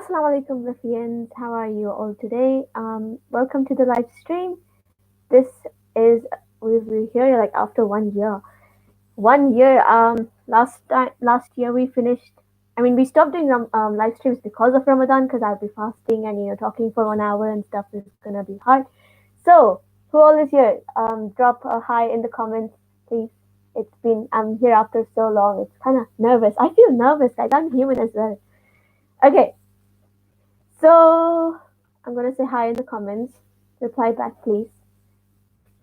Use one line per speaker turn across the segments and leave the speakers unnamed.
Assalamu alaikum, Bliifians. How are you all today? Welcome to the live stream. This is we're here like after 1 year. 1 year. Last year we finished. I mean, we stopped doing live streams because of Ramadan because I'll be fasting and talking for 1 hour and stuff is gonna be hard. So, who all is here? Drop a hi in the comments, please. I'm here after so long. It's kind of nervous. I feel nervous. Like I'm human as well. Okay, so I'm gonna say hi in the comments. Reply back, please.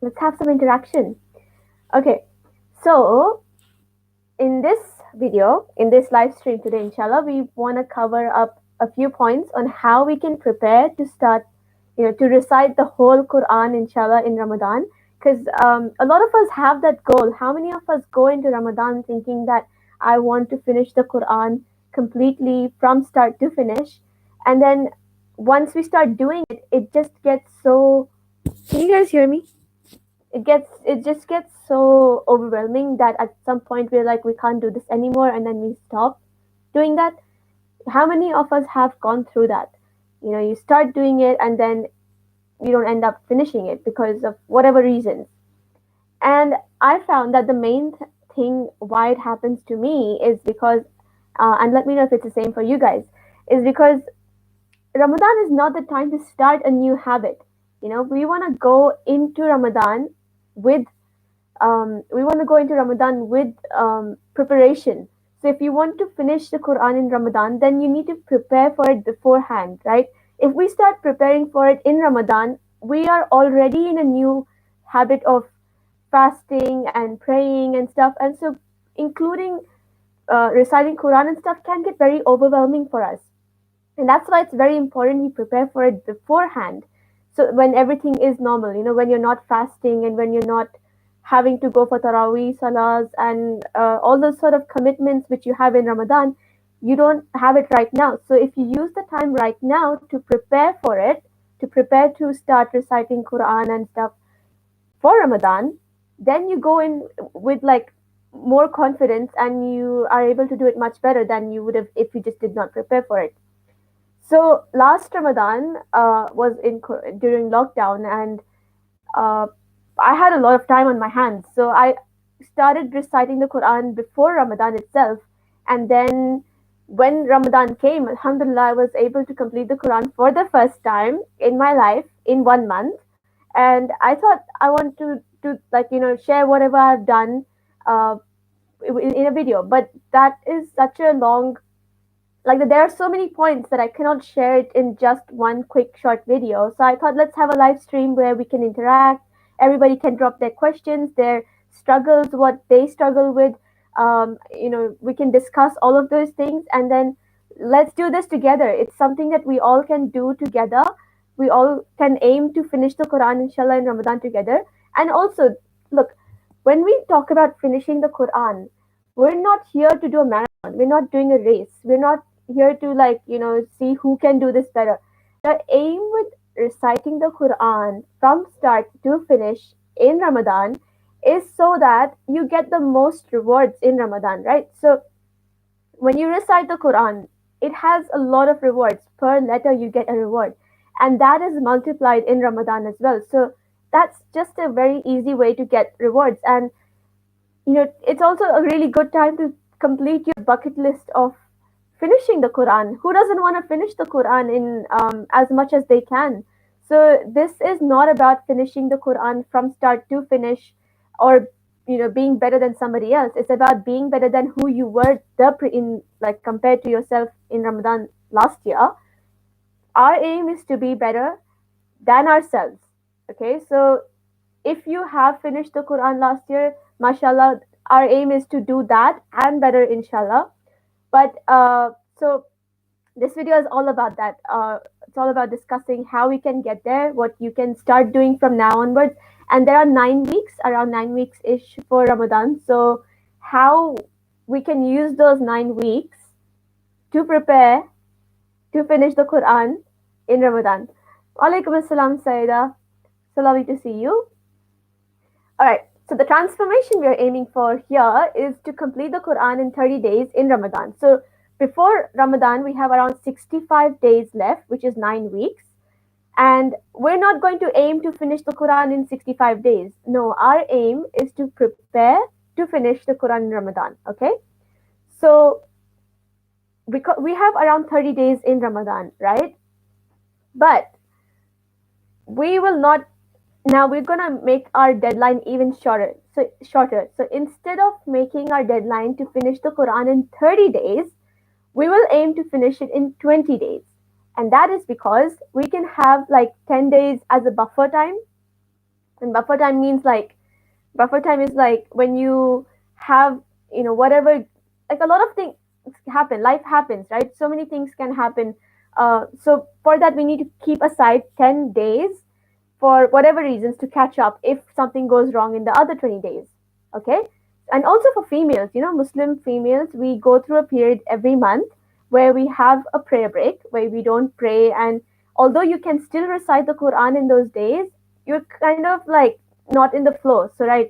Let's have some interaction. Okay, so in this video, in this live stream today, inshallah, we want to cover up a few points on how we can prepare to start, to recite the whole Quran, inshallah, in Ramadan. Because a lot of us have that goal. How many of us go into Ramadan thinking that I want to finish the Quran completely from start to finish? And then once we start doing it, it just gets so. Can you guys hear me? It just gets so overwhelming that at some point we're like we can't do this anymore and then we stop doing that. How many of us have gone through that? You start doing it and then you don't end up finishing it because of whatever reasons. And I found that the main thing why it happens to me is because and let me know if it's the same for you guys, is because Ramadan is not the time to start a new habit. We want to go into Ramadan with preparation. So if you want to finish the Quran in Ramadan, then you need to prepare for it beforehand, right? If we start preparing for it in Ramadan, we are already in a new habit of fasting and praying and stuff, and so including reciting Quran and stuff can get very overwhelming for us. And that's why it's very important we prepare for it beforehand. So when everything is normal, when you're not fasting and when you're not having to go for Taraweeh, Salahs, and all those sort of commitments which you have in Ramadan, you don't have it right now. So if you use the time right now to prepare for it, to prepare to start reciting Quran and stuff for Ramadan, then you go in with like more confidence and you are able to do it much better than you would have if you just did not prepare for it. So last Ramadan was during lockdown, and uh, I had a lot of time on my hands. So I started reciting the Quran before Ramadan itself, and then when Ramadan came, Alhamdulillah, I was able to complete the Quran for the first time in my life in 1 month. And I thought I want to like share whatever I've done uh, in a video, but that is such a long, like there are so many points that I cannot share it in just one quick short video. So I thought let's have a live stream where we can interact. Everybody can drop their questions, their struggles, what they struggle with. We can discuss all of those things, and then let's do this together. It's something that we all can do together. We all can aim to finish the Quran, inshallah, in Ramadan together. And also, look, when we talk about finishing the Quran, we're not here to do a marathon. We're not doing a race. We're not here to see who can do this better. The aim with reciting the Quran from start to finish in Ramadan is so that you get the most rewards in Ramadan, right? So when you recite the Quran, it has a lot of rewards. Per letter you get a reward, and that is multiplied in Ramadan as well. So that's just a very easy way to get rewards. And it's also a really good time to complete your bucket list of finishing the Quran. Who doesn't want to finish the Quran in as much as they can? So this is not about finishing the Quran from start to finish, or being better than somebody else. It's about being better than who you were in, like, compared to yourself in Ramadan last year. Our aim is to be better than ourselves. Okay, so if you have finished the Quran last year, mashallah, our aim is to do that and better, inshallah. But so this video is all about that. It's all about discussing how we can get there, what you can start doing from now onwards. And there are 9 weeks, around 9 weeks ish for Ramadan. So how we can use those 9 weeks to prepare to finish the Quran in Ramadan. Walaikum assalam, Saida. So lovely to see you. All right. So the transformation we are aiming for here is to complete the Quran in 30 days in Ramadan. So before Ramadan, we have around 65 days left, which is 9 weeks. And we're not going to aim to finish the Quran in 65 days. No, our aim is to prepare to finish the Quran in Ramadan. Okay? So we have around 30 days in Ramadan, right? But we will not, now we're going to make our deadline even shorter. So instead of making our deadline to finish the Quran in 30 days, we will aim to finish it in 20 days. And that is because we can have like 10 days as a buffer time. And buffer time means like, buffer time is like when you have, whatever, like a lot of things happen, life happens, right? So many things can happen. So for that, we need to keep aside 10 days for whatever reasons to catch up if something goes wrong in the other 20 days. Okay. And also for females, Muslim females, we go through a period every month where we have a prayer break where we don't pray. And although you can still recite the Quran in those days, you're kind of like not in the flow. So, right.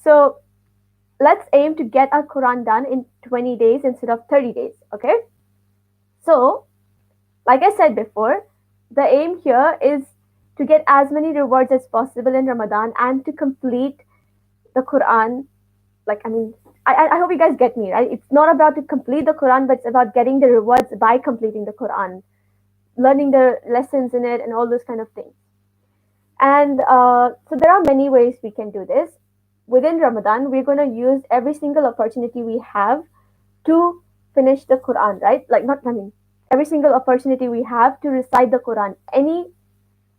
So let's aim to get our Quran done in 20 days instead of 30 days. Okay. So, like I said before, the aim here is to get as many rewards as possible in Ramadan and to complete the Quran. Like, I mean, I hope you guys get me, right? It's not about to complete the Quran, but it's about getting the rewards by completing the Quran, learning the lessons in it, and all those kind of things. And so there are many ways we can do this. Within Ramadan, we're going to use every single opportunity we have to finish the Quran, right? Like, not, I mean, every single opportunity we have to recite the Quran. Any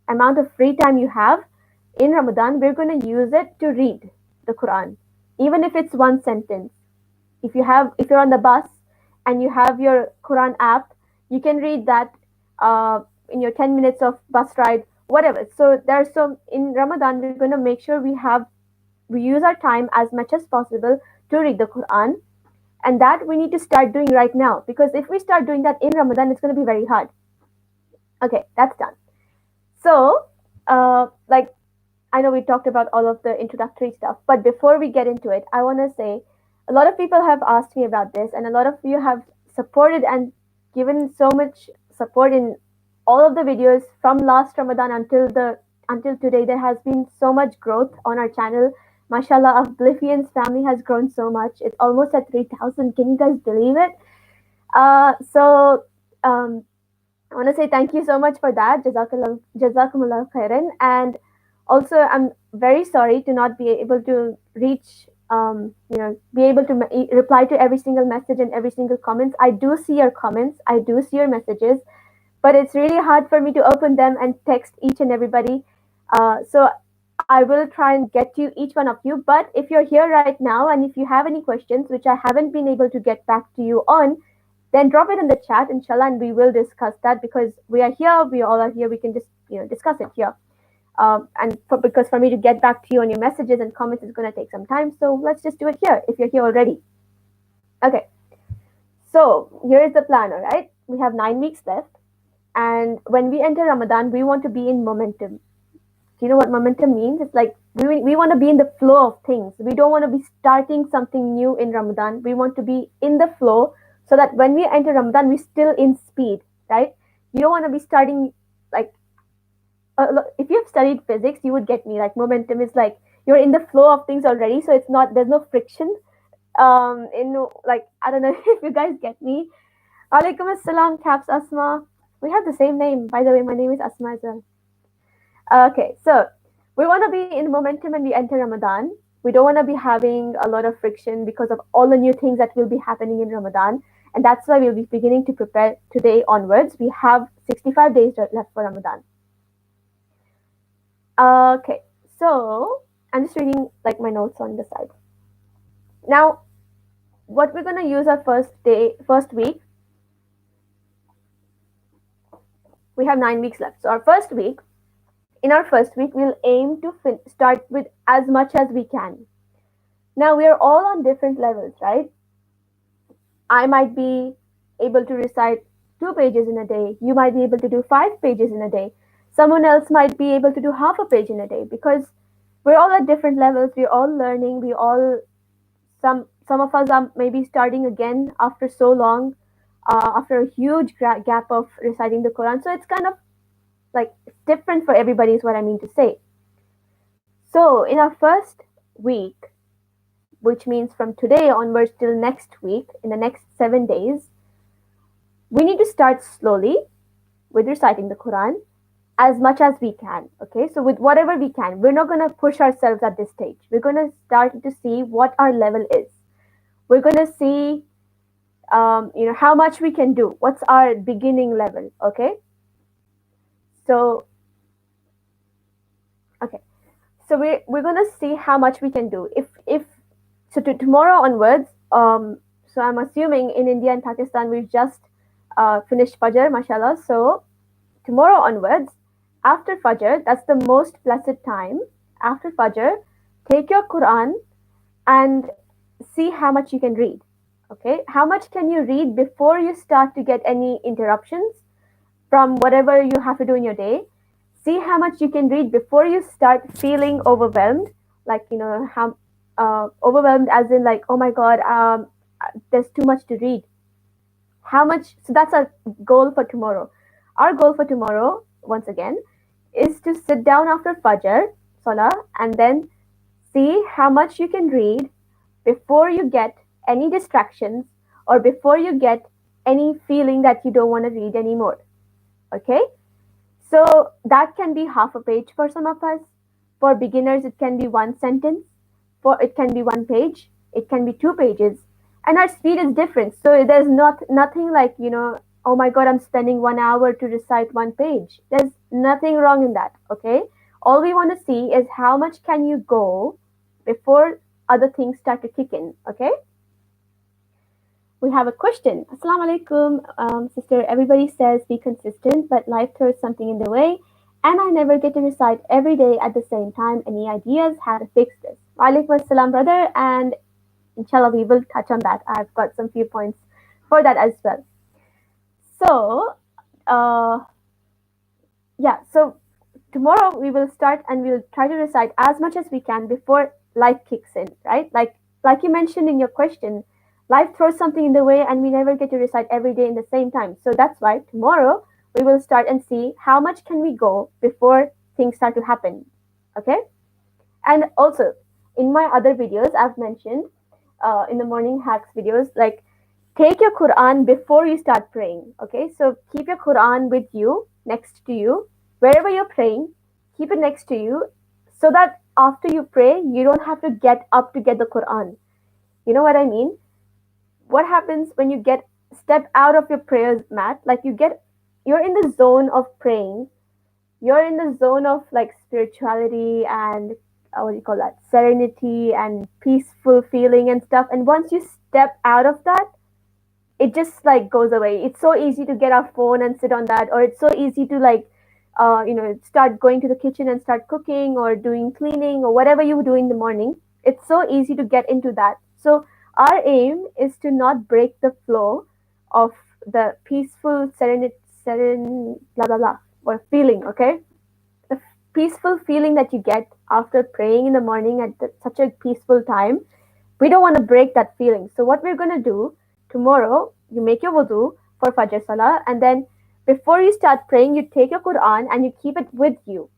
amount of free time you have in Ramadan, we're going to use it to read the Quran, even if it's one sentence. If you're on the bus and you have your Quran app, you can read that in your 10 minutes of bus ride, whatever. So there's some in Ramadan, we're going to make sure we use our time as much as possible to read the Quran, and that we need to start doing right now, because if we start doing that in Ramadan, it's going to be very hard. Okay, that's done. So, like, I know we talked about all of the introductory stuff, but before we get into it, I want to say a lot of people have asked me about this, and a lot of you have supported and given so much support in all of the videos from last Ramadan until today. There has been so much growth on our channel. Mashallah, Bliifee's family has grown so much. It's almost at 3,000. Can you guys believe it? So I want to say thank you so much for that. Jazakumullah khairan. And also, I'm very sorry to not be able to reach, be able to reply to every single message and every single comments. I do see your comments. I do see your messages, but it's really hard for me to open them and text each and everybody. So I will try and get to each one of you. But if you're here right now and if you have any questions which I haven't been able to get back to you on, then drop it in the chat, inshallah, and we will discuss that, because we are here, we all are here, we can just discuss it here. Because for me to get back to you on your messages and comments is going to take some time, so let's just do it here if you're here already. Okay, so here's the plan. All right, we have 9 weeks left, and when we enter Ramadan, we want to be in momentum. Do you know what momentum means? It's like we want to be in the flow of things. We don't want to be starting something new in Ramadan. We want to be in the flow, so that when we enter Ramadan, we're still in speed, right? You don't want to be starting like, if you have studied physics, you would get me. Like, momentum is like you're in the flow of things already, so there's no friction. In like, I don't know if you guys get me. Alaikum assalam, Caps Asma. We have the same name, by the way. My name is Asma as well. Okay, so we want to be in momentum when we enter Ramadan. We don't want to be having a lot of friction because of all the new things that will be happening in Ramadan. And that's why we'll be beginning to prepare today onwards. We have 65 days left for Ramadan. Okay, so I'm just reading like my notes on the side. Now, what we're going to use our first week, we have 9 weeks left. So in our first week, we'll aim to start with as much as we can. Now, we are all on different levels, right? I might be able to recite 2 pages in a day. You might be able to do 5 pages in a day. Someone else might be able to do half a page in a day, because we're all at different levels. We're all learning. Some of us are maybe starting again after so long. after a huge gap of reciting the Quran. So it's kind of like different for everybody, is what I mean to say. So in our first week, which means from today onwards till next week, in the next 7 days, we need to start slowly with reciting the Quran as much as we can. Okay, so with whatever we can, we're not going to push ourselves at this stage. We're going to start to see what our level is. We're going to see, how much we can do. What's our beginning level? Okay, so okay, so we're going to see how much we can do. If so, tomorrow onwards. So I'm assuming in India and Pakistan we've just finished Fajr, mashallah. So tomorrow onwards, after Fajr, that's the most blessed time. After Fajr, take your Quran and see how much you can read. Okay, how much can you read before you start to get any interruptions from whatever you have to do in your day? See how much you can read before you start feeling overwhelmed, like how overwhelmed as in like, oh my god, there's too much to read. How much? So that's our goal for tomorrow. Our goal for tomorrow, once again, is to sit down after Fajr, Salah, and then see how much you can read before you get any distractions or before you get any feeling that you don't want to read anymore. Okay? So that can be half a page for some of us. For beginners, it can be one sentence. For it can be one page. It can be 2 pages. And our speed is different. So there's nothing like, oh my god, I'm spending 1 hour to recite one page. There's nothing wrong in that. Okay? All we want to see is how much can you go before other things start to kick in. Okay? We have a question. Assalamu alaikum, sister. Everybody says be consistent, but life throws something in the way, and I never get to recite every day at the same time. Any ideas how to fix this? Wa alaikum assalam, brother, and inshallah we will touch on that. I've got some few points for that as well. So, uh, yeah, so tomorrow we will start and we'll try to recite as much as we can before life kicks in, right? Like you mentioned in your question, life throws something in the way and we never get to recite every day in the same time. So that's why tomorrow we will start and see how much can we go before things start to happen. Okay? And also in my other videos I've mentioned in the morning hacks videos, like take your Quran before you start praying. Okay, so keep your Quran with you, next to you, wherever you're praying, keep it next to you, so that after you pray, you don't have to get up to get the Quran. You know what I mean? What happens when you step out of your prayer mat? Like you're in the zone of praying, you're in the zone of like spirituality and what do you call that? Serenity and peaceful feeling and stuff. And once you step out of that, it just like goes away. It's so easy to get our phone and sit on that, or it's so easy to like start going to the kitchen and start cooking or doing cleaning or whatever you do in the morning. It's so easy to get into that. So our aim is to not break the flow of the peaceful seren blah blah blah or feeling. Okay, the peaceful feeling that you get after praying in the morning at such a peaceful time, we don't want to break that feeling. So what we're going to do tomorrow, you make your wudu for Fajr Salah, and then before you start praying, you take your Quran and you keep it with you.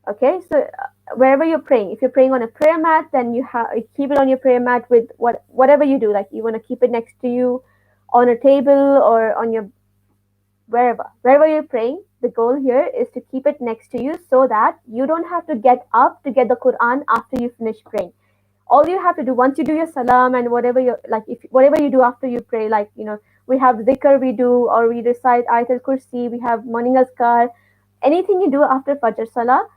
Okay, so wherever you're praying, if you're praying on a prayer mat, then you keep it on your prayer mat with whatever you do. Like you want to keep it next to you on a table or on your wherever you're praying. The goal here is to keep it next to you so that you don't have to get up to get the Quran after you finish praying. All you have to do once you do your salam and whatever you like, if whatever you do after you pray, like we have dhikr we do, or we recite ayatul kursi, we have morning azkar, anything you do after fajr salah,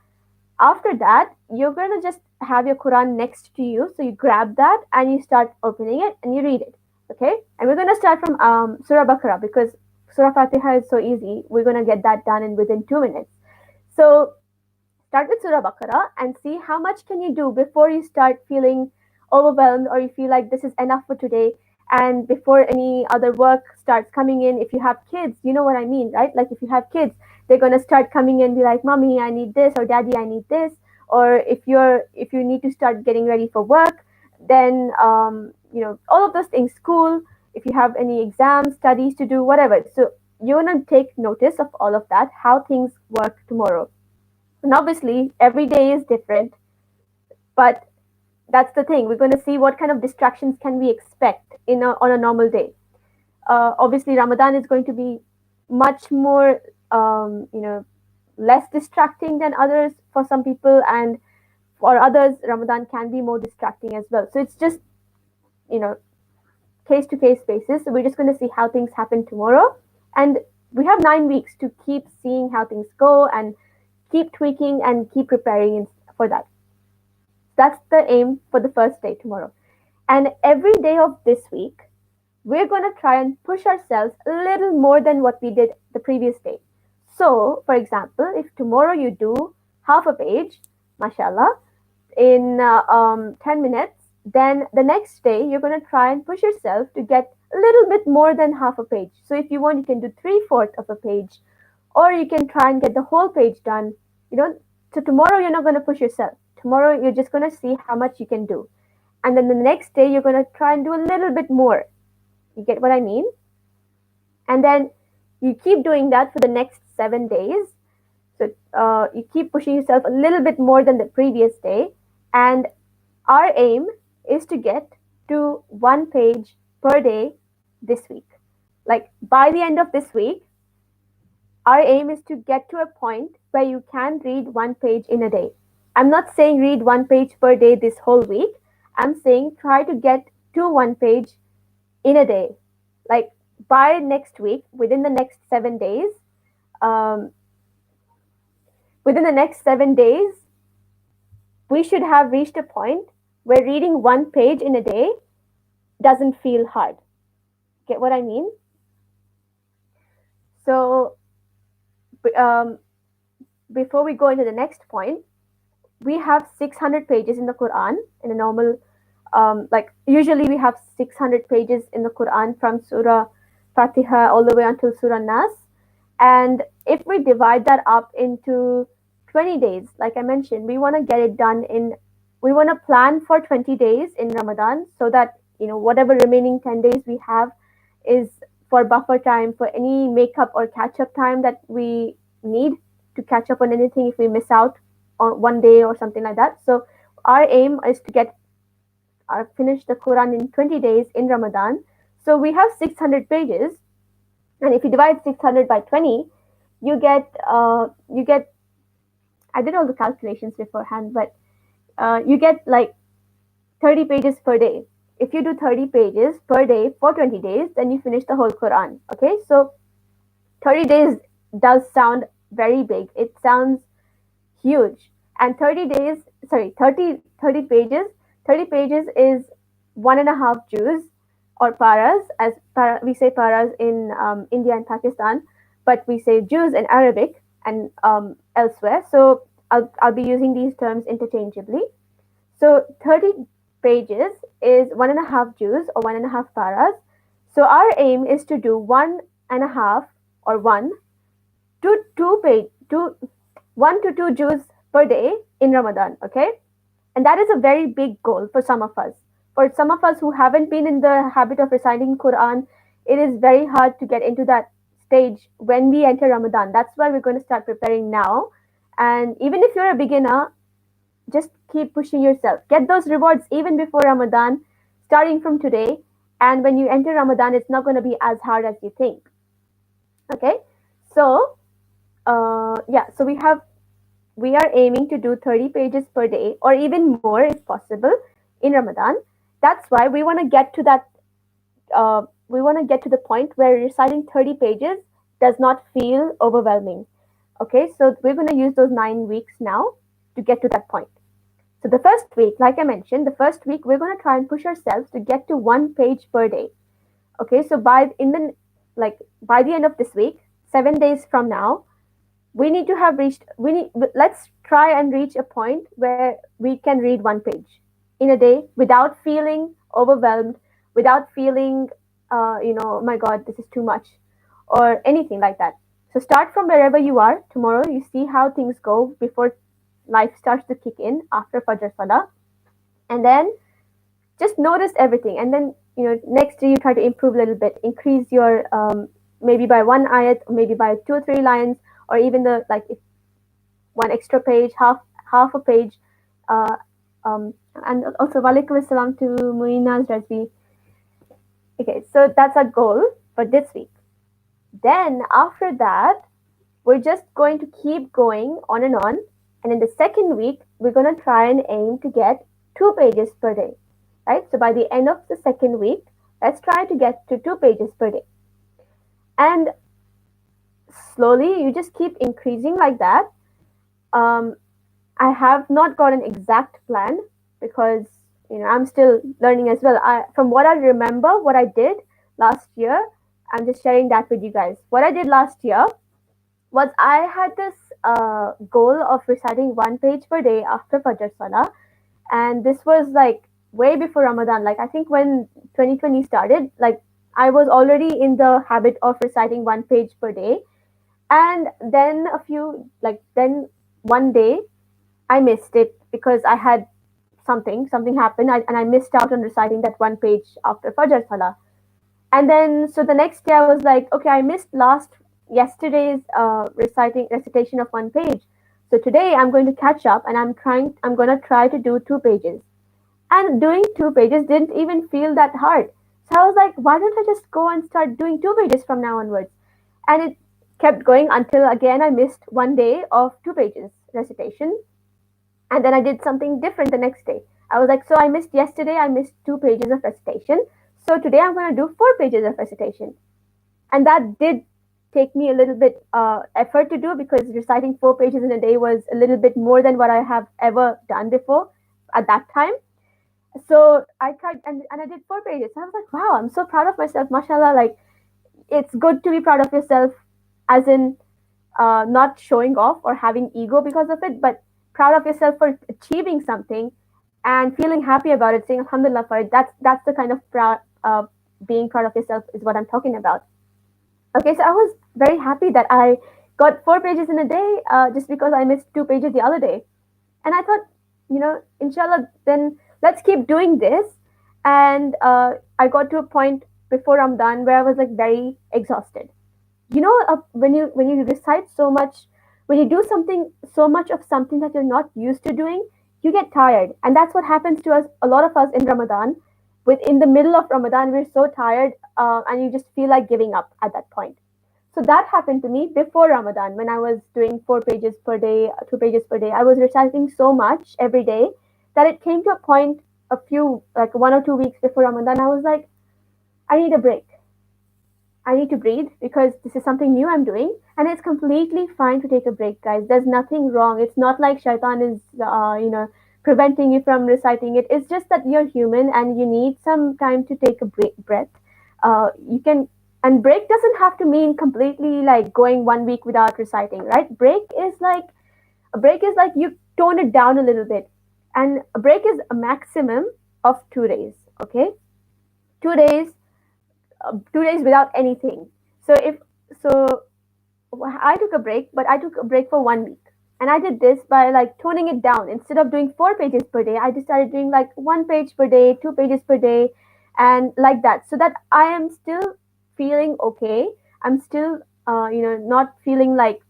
after that you're going to just have your Quran next to you, so you grab that and you start opening it and you read it. Okay, and we're going to start from Surah Baqarah, because Surah Fatiha is so easy. We're going to get that done in within 2 minutes. So start with Surah Baqarah and see how much can you do before you start feeling overwhelmed, or you feel like this is enough for today, and before any other work starts coming in. If you have kids, you know what I mean, right? Like if you have kids, they're going to start coming in, be like, mommy, I need this, or daddy, I need this. Or if you need to start getting ready for work, then all of those things, school, if you have any exams, studies to do, whatever. So you're going to take notice of all of that, how things work tomorrow. And obviously, every day is different, but that's the thing. We're going to see what kind of distractions can we expect on a normal day. Obviously, Ramadan is going to be much more, less distracting than others for some people, and for others, Ramadan can be more distracting as well. So it's just, you know, case to case basis. So we're just going to see how things happen tomorrow. And we have 9 weeks to keep seeing how things go and keep tweaking and keep preparing for that. That's the aim for the first day tomorrow. And every day of this week, we're going to try and push ourselves a little more than what we did the previous day. So, for example, if tomorrow you do half a page, mashallah, in 10 minutes, then the next day you're going to try and push yourself to get a little bit more than half a page. So if you want, you can do 3/4 of a page, or you can try and get the whole page done. You know, so tomorrow you're not going to push yourself. Tomorrow you're just going to see how much you can do. And then the next day you're going to try and do a little bit more. You get what I mean? And then you keep doing that for the next 7 days. So you keep pushing yourself a little bit more than the previous day. And our aim is to get to 1 page per day this week. Like by the end of this week, our aim is to get to a point where you can read 1 page in a day. I'm not saying read 1 page per day this whole week. I'm saying try to get to 1 page in a day. Like by next week, within the next 7 days, um, we should have reached a point where reading 1 page in a day doesn't feel hard. Get what I mean? So, um, before we go into the next point, we have 600 pages in the Quran in a normal, like usually we have 600 pages in the Quran from Surah Fatiha all the way until Surah Nas. And if we divide that up into 20 days, like I mentioned, we want to get it done we want to plan for 20 days in Ramadan so that, whatever remaining 10 days we have is for buffer time, for any makeup or catch up time that we need to catch up on anything if we miss out on one day or something like that. So our aim is to finish the Quran in 20 days in Ramadan. So we have 600 pages, and if you divide 600 by 20, you get I did all the calculations beforehand, but you get like 30 pages per day. If you do 30 pages per day for 20 days, then you finish the whole Quran. Okay, so 30 days does sound very big. It sounds huge. And 30 pages. 30 pages is 1.5 juz or paras, as we say paras in India and Pakistan, but we say juz in Arabic and elsewhere. So I'll be using these terms interchangeably. So 30 pages is 1.5 juz or 1.5 paras. So our aim is to do 1.5 or 1 to 2 juz per day in Ramadan, okay? And that is a very big goal for some of us. For some of us who haven't been in the habit of reciting Quran, it is very hard to get into that stage when we enter Ramadan. That's why we're going to start preparing now. And even if you're a beginner, just keep pushing yourself. Get those rewards even before Ramadan, starting from today. And when you enter Ramadan, it's not going to be as hard as you think. Okay? So, so we are aiming to do 30 pages per day or even more if possible in Ramadan. That's why we want to get to that. We want to get to the point where reciting 30 pages does not feel overwhelming. Okay, so we're going to use those 9 weeks now to get to that point. So the first week, like I mentioned, we're going to try and push ourselves to get to 1 page per day. Okay, so by the end of this week, 7 days from now, let's try and reach a point where we can read 1 page in a day without feeling overwhelmed, without feeling, oh my God, this is too much, or anything like that. So start from wherever you are. Tomorrow, you see how things go before life starts to kick in after Fajr Salah. And then just notice everything. And then, next year you try to improve a little bit, increase your maybe by one ayat, or maybe by 2 or 3 lines, or even the like if one extra page, half a page. Uh, and also, walaikum assalam to Muinaz Razvi. Okay, so that's our goal for this week. Then after that, we're just going to keep going on and on. And in the second week, we're going to try and aim to get 2 pages per day, right? So by the end of the second week, let's try to get to 2 pages per day. And slowly, you just keep increasing like that. Um, I have not got an exact plan because I'm still learning as well. From what I remember, what I did last year, I'm just sharing that with you guys. What I did last year was I had this goal of reciting 1 page per day after Fajr Salah, and this was like way before Ramadan. Like I think when 2020 started, like I was already in the habit of reciting 1 page per day, and then then one day I missed it because I had something happened, and I missed out on reciting that 1 page after Fajr Salah. And then so the next day I was like, okay, I missed last yesterday's recitation of 1 page. So today I'm going to catch up, and I'm going to try to do 2 pages. And doing 2 pages didn't even feel that hard. So I was like, why don't I just go and start doing 2 pages from now onwards? And it kept going until again I missed one day of 2 pages recitation, and then I did something different the next day. I was like, so I missed yesterday, I missed 2 pages of recitation. So today I'm going to do 4 pages of recitation. And that did take me a little bit effort to do because reciting 4 pages in a day was a little bit more than what I have ever done before at that time. So I tried and I did 4 pages. And I was like, wow, I'm so proud of myself, mashallah. Like, it's good to be proud of yourself, as in not showing off or having ego because of it, but proud of yourself for achieving something and feeling happy about it, saying Alhamdulillah for it. That's the kind of being proud of yourself is what I'm talking about. Okay, so I was very happy that I got 4 pages in a day just because I missed 2 pages the other day, and I thought, inshallah, then let's keep doing this. And I got to a point before Ramadan where I was like very exhausted. When you recite so much, when you do something so much of something that you're not used to doing, you get tired, and that's what happens to us, a lot of us in Ramadan. In the middle of Ramadan, we're so tired, and you just feel like giving up at that point. So that happened to me before Ramadan when I was doing 4 pages per day, 2 pages per day. I was reciting so much every day that it came to a point, a few, like 1 or 2 weeks before Ramadan, I was like, I need a break. I need to breathe because this is something new I'm doing, and it's completely fine to take a break, guys. There's nothing wrong. It's not like shaitan is, preventing you from reciting it. It's just that you're human and you need some time to take a breath. You can, and break doesn't have to mean completely like going 1 week without reciting, right? A break is like you tone it down a little bit, and a break is a maximum of 2 days. Okay, 2 days 2 days without anything. So I took a break, but I took a break for 1 week. And I did this by like toning it down. Instead of doing 4 pages per day, I decided doing like 1 page per day, 2 pages per day, and like that. So that I am still feeling okay. I'm still, not feeling like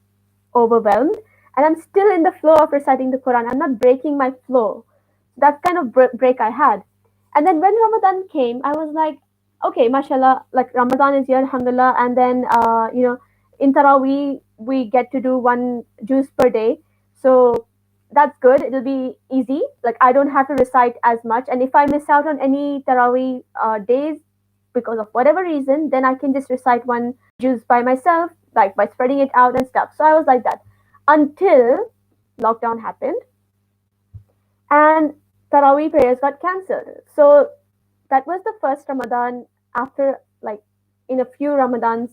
overwhelmed. And I'm still in the flow of reciting the Quran. I'm not breaking my flow. That's kind of break I had. And then when Ramadan came, I was like, okay, mashallah, like Ramadan is here, alhamdulillah. And then, in Taraweeh, we get to do one juice per day. So that's good. It'll be easy. Like, I don't have to recite as much. And if I miss out on any Taraweeh days because of whatever reason, then I can just recite one juice by myself, like by spreading it out and stuff. So I was like that until lockdown happened and Taraweeh prayers got cancelled. So that was the first Ramadan after like in a few Ramadans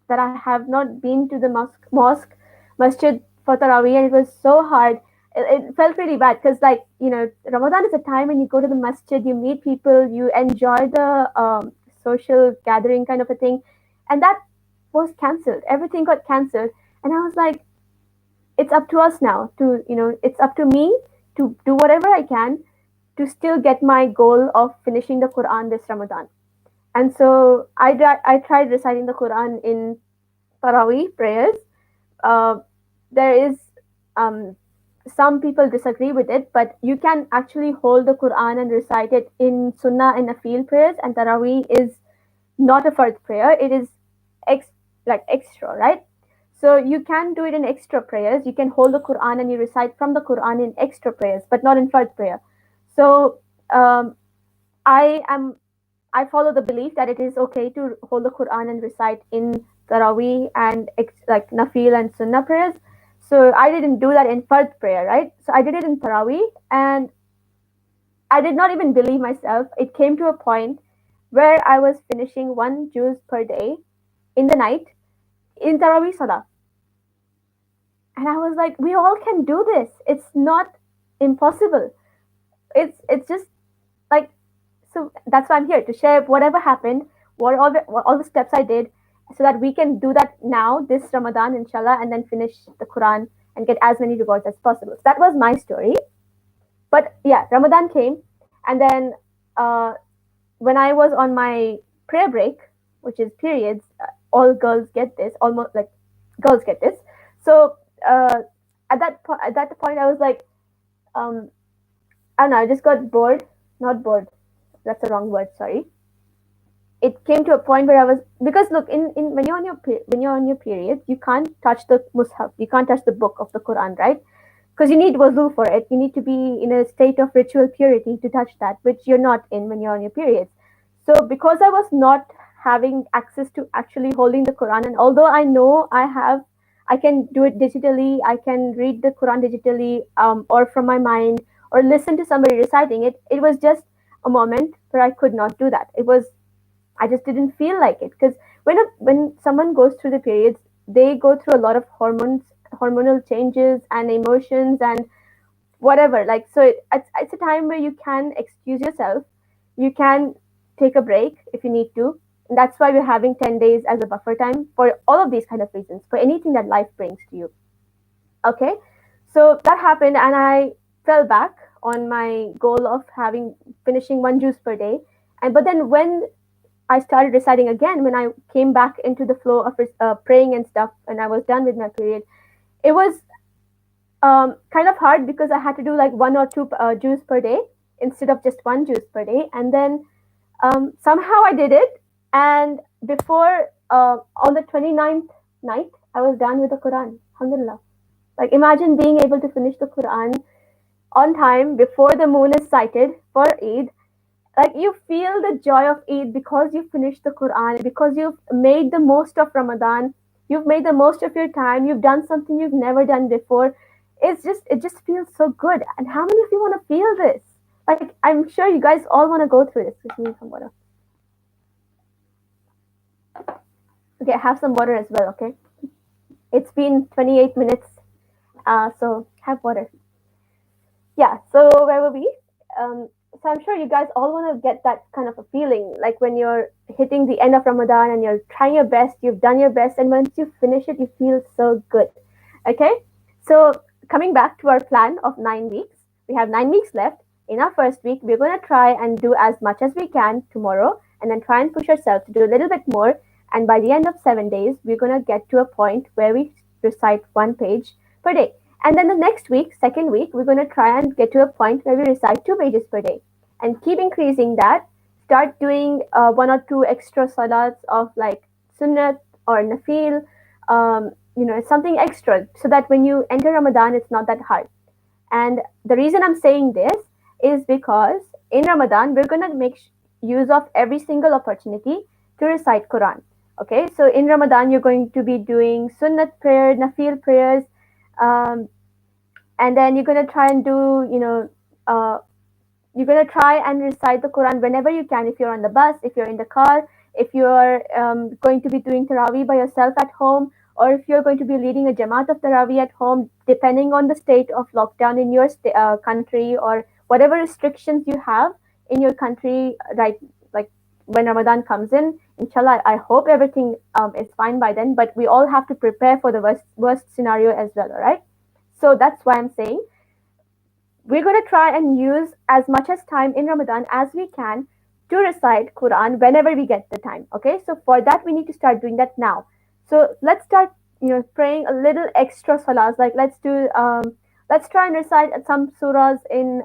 that I have not been to the mosque masjid for Taraweeh, and it was so hard. It felt really bad because Ramadan is a time when you go to the masjid, you meet people, you enjoy the social gathering kind of a thing, and that was cancelled. Everything got cancelled, and I was like, it's up to us now to it's up to me to do whatever I can to still get my goal of finishing the Quran this Ramadan. And so I tried reciting the Quran in Taraweeh prayers. Uh, there is um, some people disagree with it, but you can actually hold the Quran and recite it in Sunnah and Nafil prayers, and Taraweeh is not a fard prayer. It is ex like extra, right? So you can do it in extra prayers. You can hold the Quran and you recite from the Quran in extra prayers, but not in fard prayer. So um, I am I follow the belief that it is okay to hold the Quran and recite in Taraweeh and like Nafil and Sunnah prayers. So I didn't do that in Fard prayer, right? So I did it in Taraweeh, and I did not even believe myself. It came to a point where I was finishing one juz per day in the night in Taraweeh Salah. And I was like, we all can do this. It's not impossible. It's just like, so that's why I'm here to share whatever happened, what all the steps I did, so that we can do that now this Ramadan, inshallah, and then finish the Quran and get as many rewards as possible. So that was my story. But yeah, Ramadan came, and then uh, when I was on my prayer break, which is periods, all girls get this, almost like girls get this. So at that point, I was like, um, I don't know, I just got bored. Not bored. That's the wrong word. Sorry. It came to a point where I was, because look, in when you're on your period, you can't touch the mushaf, you can't touch the book of the Quran, right? Because you need wuzu for it. You need to be in a state of ritual purity to touch that, which you're not in when you're on your periods. So because I was not having access to actually holding the Quran, and although I know I can do it digitally, I can read the Quran digitally, or from my mind, or listen to somebody reciting it. It was just a moment where I could not do that. I just didn't feel like it, because when someone goes through the periods, they go through a lot of hormonal changes and emotions and whatever. Like, so it's a time where you can excuse yourself, you can take a break if you need to. And that's why we're having 10 days as a buffer time for all of these kind of reasons, for anything that life brings to you. Okay, so that happened, and I fell back on my goal of having finishing one juice per day. And but then when I started reciting again, when I came back into the flow of praying and stuff, and I was done with my period, it was kind of hard because I had to do like one or two juice per day instead of just one juice per day. And then somehow I did it. And before, on the 29th night, I was done with the Quran. Alhamdulillah. Like, imagine being able to finish the Quran on time before the moon is sighted for Eid. Like, you feel the joy of Eid because you finished the Quran, because you've made the most of Ramadan, you've made the most of your time, you've done something you've never done before. It just feels so good. And how many of you want to feel this? Like, I'm sure you guys all want to go through this. Just need some water. Okay, have some water as well. Okay, it's been 28 minutes, so have water. Yeah, so where were we? So I'm sure you guys all want to get that kind of a feeling, like when you're hitting the end of Ramadan and you're trying your best, you've done your best, and once you finish it, you feel so good. Okay, so coming back to our plan of 9 weeks, we have 9 weeks left. In our first week, we're going to try and do as much as we can tomorrow, and then try and push ourselves to do a little bit more. And by the end of 7 days, we're going to get to a point where we recite one page per day. And then the next week, second week, we're going to try and get to a point where we recite 2 pages per day, and keep increasing that. Start doing one or two extra salats of like sunnat or nafil, something extra, so that when you enter Ramadan, it's not that hard. And the reason I'm saying this is because in Ramadan, we're going to make use of every single opportunity to recite Quran. Okay, so in Ramadan, you're going to be doing sunnat prayer, nafil prayers, um, and then you're going to try and do, you're going to try and recite the Quran whenever you can. If you're on the bus, if you're in the car, if you're going to be doing Taraweeh by yourself at home, or if you're going to be leading a Jamaat of Taraweeh at home, depending on the state of lockdown in your country, or whatever restrictions you have in your country, right? Like when Ramadan comes in, inshallah, I hope everything is fine by then, but we all have to prepare for the worst scenario as well, all right? So that's why I'm saying we're going to try and use as much as time in Ramadan as we can to recite Quran whenever we get the time. Okay, so for that we need to start doing that now. So let's start, praying a little extra salahs. Like let's try and recite some surahs in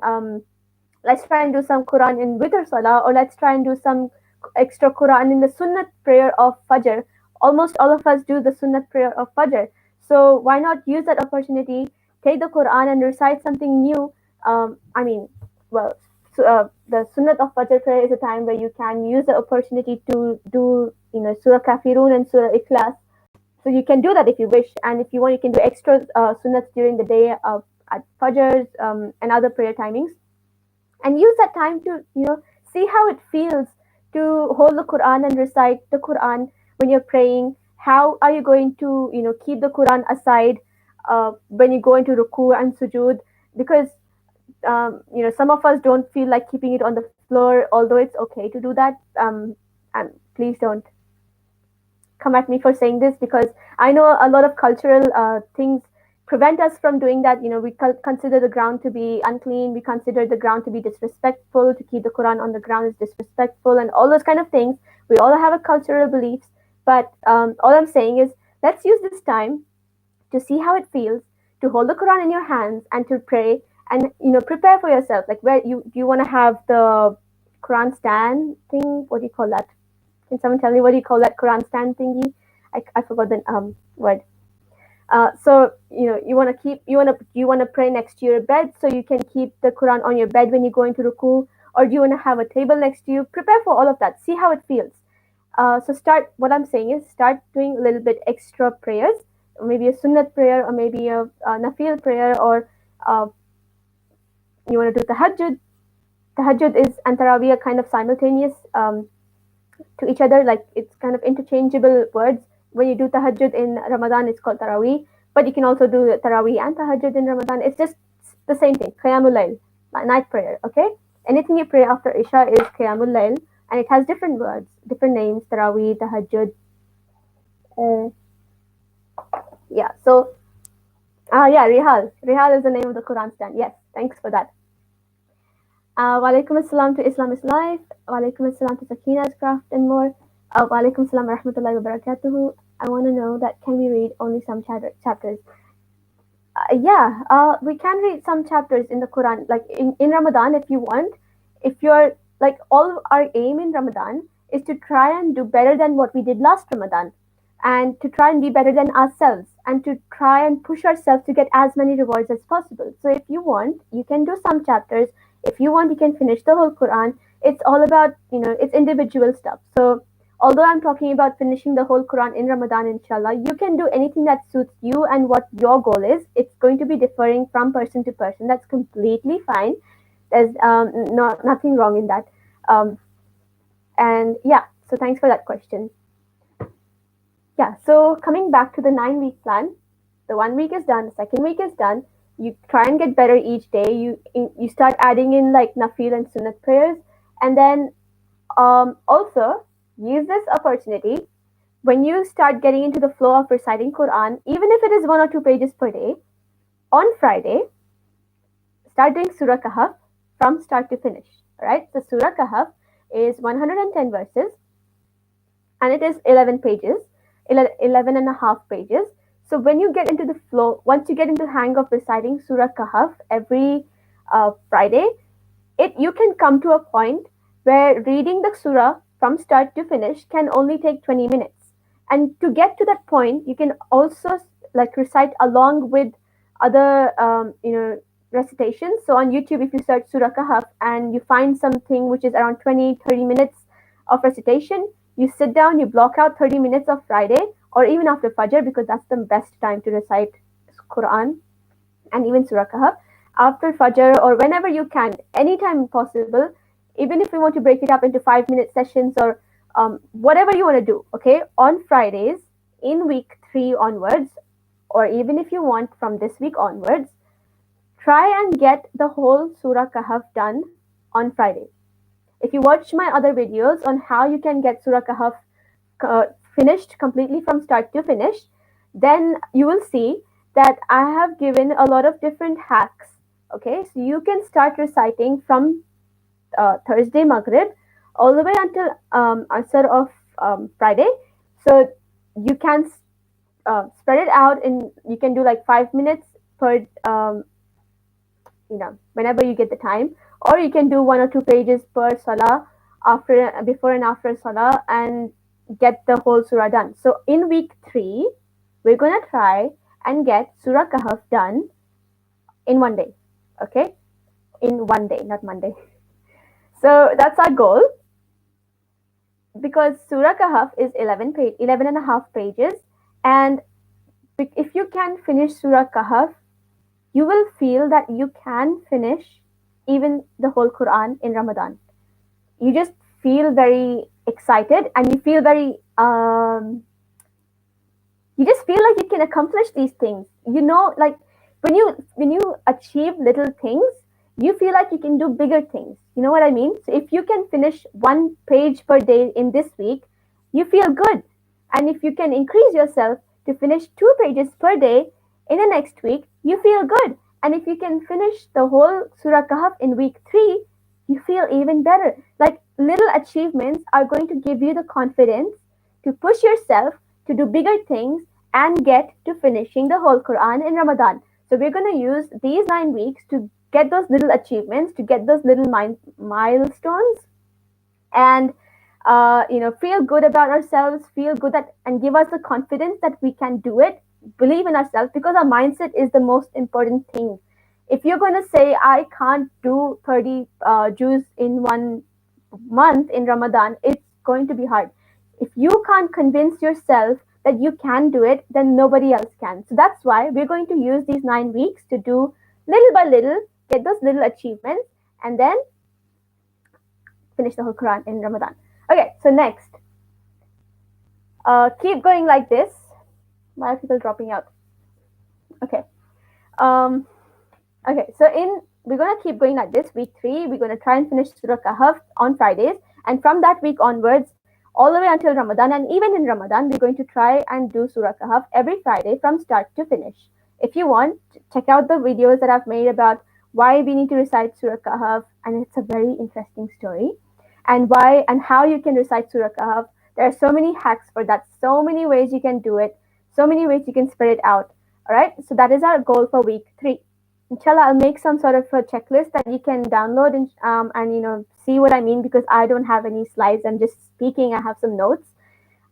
let's try and do some Quran in Witr Salah, or let's try and do some extra Quran in the Sunnat prayer of Fajr. Almost all of us do the Sunnat prayer of Fajr. So why not use that opportunity, take the Quran and recite something new? I mean, well, the Sunnat of Fajr prayer is a time where you can use the opportunity to do, Surah Kafirun and Surah Ikhlas. So you can do that if you wish, and if you want, you can do extra sunnats during the day at Fajrs and other prayer timings, and use that time to see how it feels to hold the Quran and recite the Quran when you're praying. How are you going to keep the Quran aside when you go into ruku and sujood? Because some of us don't feel like keeping it on the floor, although it's okay to do that. And please don't come at me for saying this, because I know a lot of cultural things prevent us from doing that. We consider the ground to be unclean. We consider the ground to be disrespectful. To keep the Quran on the ground is disrespectful, and all those kind of things. We all have a cultural beliefs, but all I'm saying is, let's use this time to see how it feels to hold the Quran in your hands and to pray, and prepare for yourself. Like, where you want to have the Quran stand thing. What do you call that? Can someone tell me what do you call that Quran stand thingy? I forgot the word. So you want to pray next to your bed, so you can keep the Quran on your bed when you go into ruku, or do you want to have a table next to you? Prepare for all of that. See how it feels. So start. What I'm saying is, start doing a little bit extra prayers, maybe a sunnat prayer, or maybe a nafil prayer, or uh, you want to do tahajjud. Tahajjud is and tarawih are kind of simultaneous to each other. Like, it's kind of interchangeable words. When you do tahajjud in Ramadan, it's called tarawih, but you can also do tarawih and tahajjud in Ramadan. It's just the same thing. Qiyamul layl, night prayer. Okay, anything you pray after Isha is Qiyamul layl, and it has different words, different names: tarawih, tahajjud. Uh, yeah. So, yeah, Rihal. Rihal is the name of the Quran stand. Yes, thanks for that. Walaikum assalam to Islam is Life. Walaikum assalam to Sakina's Craft and more. Walaikum assalam wa rahmatullahi wa barakatuhu. I want to know that, can we read only some chapters? Yeah, we can read some chapters in the Quran, like in Ramadan if you want. If you're like, all our aim in Ramadan is to try and do better than what we did last Ramadan, and to try and be better than ourselves, and to try and push ourselves to get as many rewards as possible. So if you want, you can do some chapters. If you want, you can finish the whole Quran. It's all about, it's individual stuff. So although I'm talking about finishing the whole Quran in Ramadan, inshallah, you can do anything that suits you and what your goal is. It's going to be differing from person to person. That's completely fine. There's nothing wrong in that. And yeah, so thanks for that question. Yeah, so coming back to the 9-week plan, the 1 week is done, the second week is done. You try and get better each day. You start adding in like nafil and sunnat prayers, and then also use this opportunity when you start getting into the flow of reciting Quran, even if it is 1 or 2 pages per day. On Friday, start doing Surah Kahf from start to finish. Right? So Surah Kahf is 110 verses, and it is 11 pages, 11 and a half pages. So when you get into the flow, once you get into the hang of reciting Surah Kahf every Friday, you can come to a point where reading the surah from start to finish can only take 20 minutes. And to get to that point, you can also like recite along with other recitations. So on YouTube, if you search Surah Kahf and you find something which is around 20-30 minutes of recitation, you sit down, you block out 30 minutes of Friday, or even after Fajr, because that's the best time to recite Quran and even Surah Kahf. After Fajr, or whenever you can, anytime possible, even if you want to break it up into 5-minute sessions, or whatever you want to do, okay? On Fridays, in week 3 onwards, or even if you want from this week onwards, try and get the whole Surah Kahf done on Friday. If you watch my other videos on how you can get Surah Kahf finished completely from start to finish, then you will see that I have given a lot of different hacks. Okay, so you can start reciting from Thursday Maghrib, all the way until sort of Friday. So you can spread it out, and you can do like 5 minutes per whenever you get the time, or you can do 1 or 2 pages per salah, after, before and after salah, and get the whole surah done. So in week 3, we're gonna try and get Surah Kahf done in one day. Okay, in one day, not Monday. So that's our goal, because Surah Kahf is 11 and a half pages, and if you can finish Surah Kahf, you will feel that you can finish even the whole Quran in Ramadan. You just feel very excited, and you feel very you just feel like you can accomplish these things. Like when you achieve little things, you feel like you can do bigger things. You know what I mean? So if you can finish 1 page per day in this week, you feel good. And if you can increase yourself to finish 2 pages per day in the next week, you feel good. And if you can finish the whole Surah Kahf in week 3, you feel even better. Like, little achievements are going to give you the confidence to push yourself to do bigger things and get to finishing the whole Quran in Ramadan. So we're going to use these 9 weeks to get those little achievements, to get those little milestones, and feel good about ourselves, feel good and give us the confidence that we can do it. Believe in ourselves, because our mindset is the most important thing. If you're going to say, I can't do 30 juz in 1 month in Ramadan, it's going to be hard. If you can't convince yourself that you can do it, then nobody else can. So that's why we're going to use these 9 weeks to do little by little, get those little achievements, and then finish the whole Quran in Ramadan. Okay, so next, keep going like this. Why are people dropping out? Okay. Okay, so we're gonna keep going like this. Week 3, we're gonna try and finish Surah Kahf on Fridays, and from that week onwards, all the way until Ramadan, and even in Ramadan, we're going to try and do Surah Kahf every Friday from start to finish. If you want, check out the videos that I've made about why we need to recite Surah Kahf, and it's a very interesting story, and why and how you can recite Surah Kahf. There are so many hacks for that, so many ways you can do it, so many ways you can spread it out. All right, so that is our goal for week 3. Inshallah, I'll make some sort of a checklist that you can download and see what I mean, because I don't have any slides. I'm just speaking. I have some notes.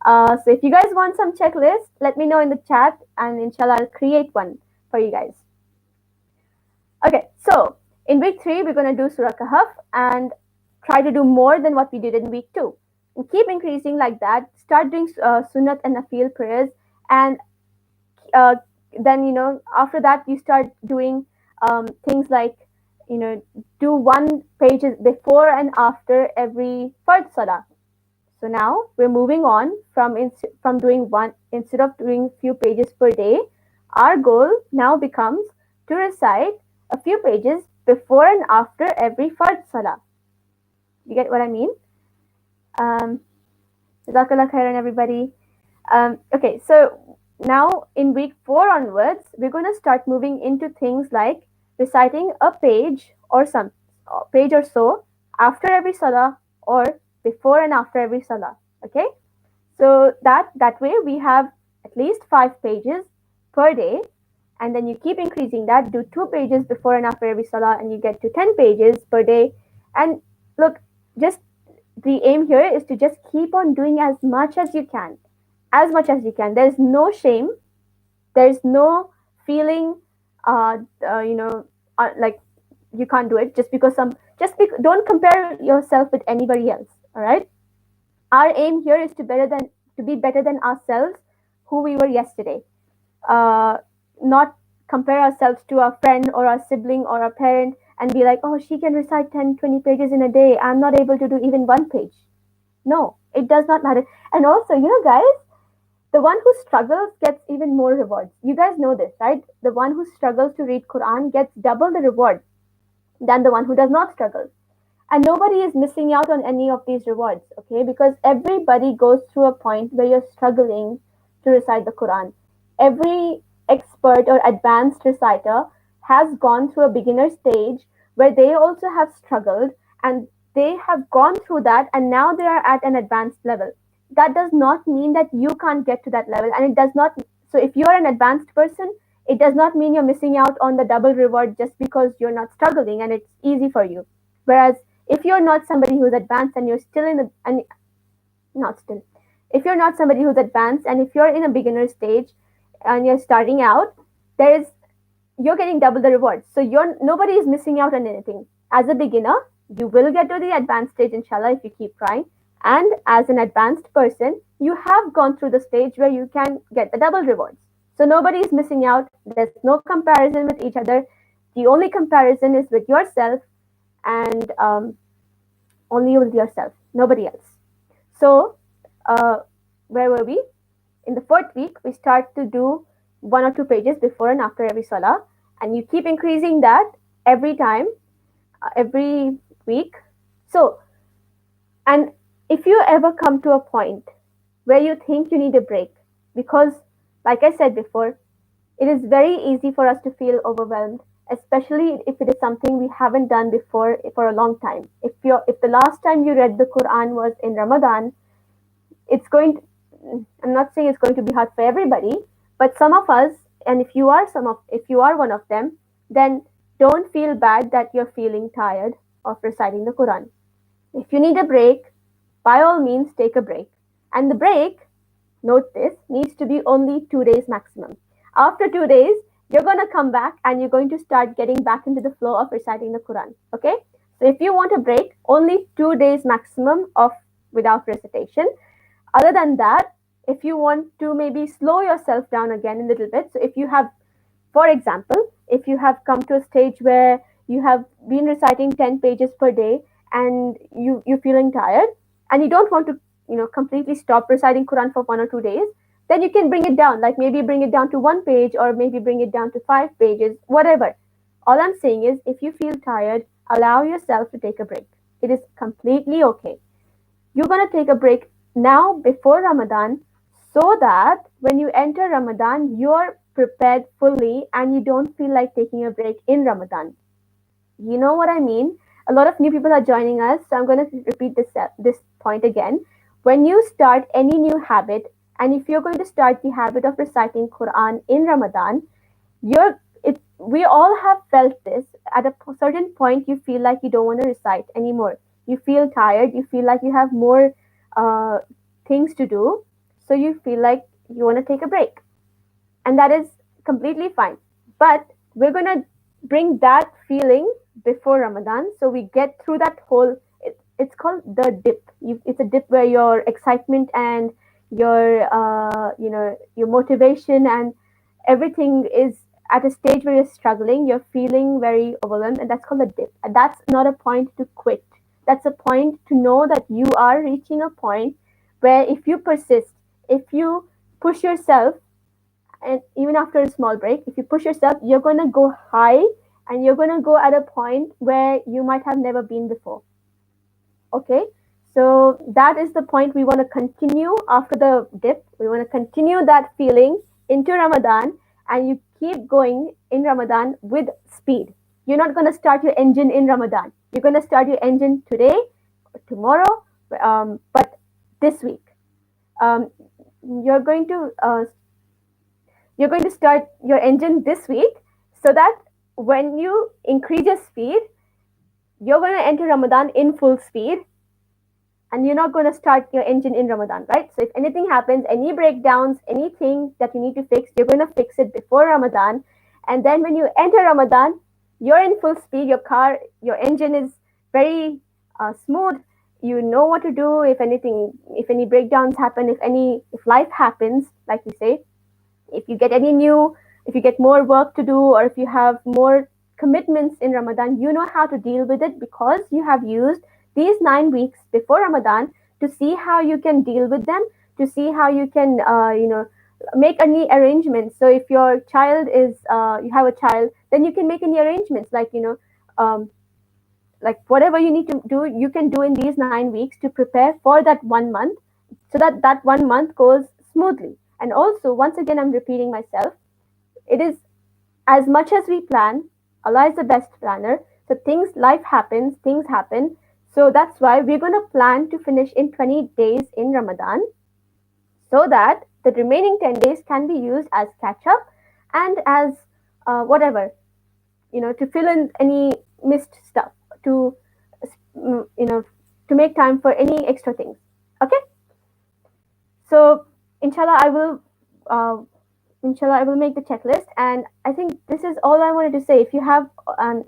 So if you guys want some checklist, let me know in the chat, and inshallah, I'll create one for you guys. Okay, so in week 3, we're going to do Surah Kahf and try to do more than what we did in week 2. And keep increasing like that. Start doing Sunnat and Nafil prayers, and then after that you start doing things like do 1 page before and after every Fard Salah. So now we're moving on from doing one, instead of doing few pages per day. Our goal now becomes to recite a few pages before and after every Fard Salah. You get what I mean? Jazakallah khairan, everybody. Okay, so now in week 4 onwards, we're going to start moving into things like reciting a page or so after every salah, or before and after every salah. Okay, so that way we have at least 5 pages per day, and then you keep increasing that. Do 2 pages before and after every salah, and you get to 10 pages per day. And look, just the aim here is to just keep on doing as much as you can. As much as you can. There's no shame. There's no feeling, like you can't do it don't compare yourself with anybody else. All right. Our aim here is to be better than ourselves, who we were yesterday. Not compare ourselves to our friend or our sibling or our parent and be like, oh, she can recite 10, 20 pages in a day. I'm not able to do even 1 page. No, it does not matter. And also, guys, the one who struggles gets even more rewards. You guys know this, right? The one who struggles to read Quran gets double the reward than the one who does not struggle. And nobody is missing out on any of these rewards, okay? Because everybody goes through a point where you're struggling to recite the Quran. Every expert or advanced reciter has gone through a beginner stage where they also have struggled, and they have gone through that and now they are at an advanced level. That does not mean that you can't get to that level, and it does not. So if you are an advanced person, it does not mean you're missing out on the double reward just because you're not struggling and it's easy for you. Whereas if you're not somebody who's advanced and you're still in the and not still, if you're not somebody who's advanced and if you're in a beginner stage and you're starting out, there is you're getting double the rewards. So you're nobody is missing out on anything. As a beginner, you will get to the advanced stage, inshallah, if you keep trying. And as an advanced person, you have gone through the stage where you can get the double rewards. So nobody is missing out. There's no comparison with each other. The only comparison is with yourself, and only with yourself, nobody else. So, uh, where were we? In the fourth week, we start to do 1 or 2 pages before and after every salah, and you keep increasing that every time, every week. So, and if you ever come to a point where you think you need a break, because, like I said before, it is very easy for us to feel overwhelmed, especially if it is something we haven't done before for a long time. If the last time you read the Quran was in Ramadan, it's going to, I'm not saying it's going to be hard for everybody, but some of us, and if you are one of them, then don't feel bad that you're feeling tired of reciting the Quran. If you need a break, by all means take a break. And the break, note this, needs to be only 2 days maximum. After 2 days, you're going to come back and you're going to start getting back into the flow of reciting the Quran. Okay? So if you want a break, only 2 days maximum of without recitation. Other than that, if you want to maybe slow yourself down again a little bit, so if you have, for example, if you have come to a stage where you have been reciting 10 pages per day and you're feeling tired and you don't want to, completely stop reciting Quran for 1 or 2 days, then you can bring it down, like maybe bring it down to 1 page or maybe bring it down to 5 pages, whatever. All I'm saying is if you feel tired, allow yourself to take a break. It is completely okay. You're going to take a break now before Ramadan so that when you enter Ramadan, you're prepared fully and you don't feel like taking a break in Ramadan. You know what I mean? A lot of new people are joining us, so I'm going to repeat this point again. When you start any new habit, and if you're going to start the habit of reciting Quran in Ramadan, we all have felt this. At a certain point, you feel like you don't want to recite anymore. You feel tired. You feel like you have more uh, things to do. So you feel like you want to take a break. And that is completely fine. But we're going to bring that feeling before Ramadan. So we get through that whole, it's called the dip. It's a dip where your excitement and your motivation and everything is at a stage where you're struggling, you're feeling very overwhelmed, and that's called a dip. And that's not a point to quit. That's a point to know that you are reaching a point where if you persist, if you push yourself, and even after a small break, if you push yourself, you're going to go high and you're going to go at a point where you might have never been before. Okay, so that is the point we want to continue after the dip. We want to continue that feeling into Ramadan, and you keep going in Ramadan with speed. You're not going to start your engine in Ramadan. You're going to start your engine today, or tomorrow, but this week. Um, you're going to start your engine this week so that when you increase your speed, you're going to enter Ramadan in full speed, and you're not going to start your engine in Ramadan, right? So if anything happens, any breakdowns, anything that you need to fix, you're going to fix it before Ramadan. And then when you enter Ramadan, you're in full speed. Your engine is very smooth. You know what to do if any breakdowns happen, if life happens, like we say, if you get more work to do, or if you have more commitments in Ramadan, you know how to deal with it because you have used these 9 weeks before Ramadan to see how you can deal with them, to see how you can, make any arrangements. So if your child is, you have a child, then you can make any arrangements, like whatever you need to do, you can do in these 9 weeks to prepare for that 1 month, so that that 1 month goes smoothly. And also, once again, I'm repeating myself, it is as much as we plan, Allah is the best planner. So life happens, things happen. So that's why we're going to plan to finish in 20 days in Ramadan, so that the remaining 10 days can be used as catch up and as whatever, to fill in any missed stuff, to, you know, to make time for any extra things. Okay? So, inshallah, uh, inshallah, I will make the checklist. And I think this is all I wanted to say. If you have,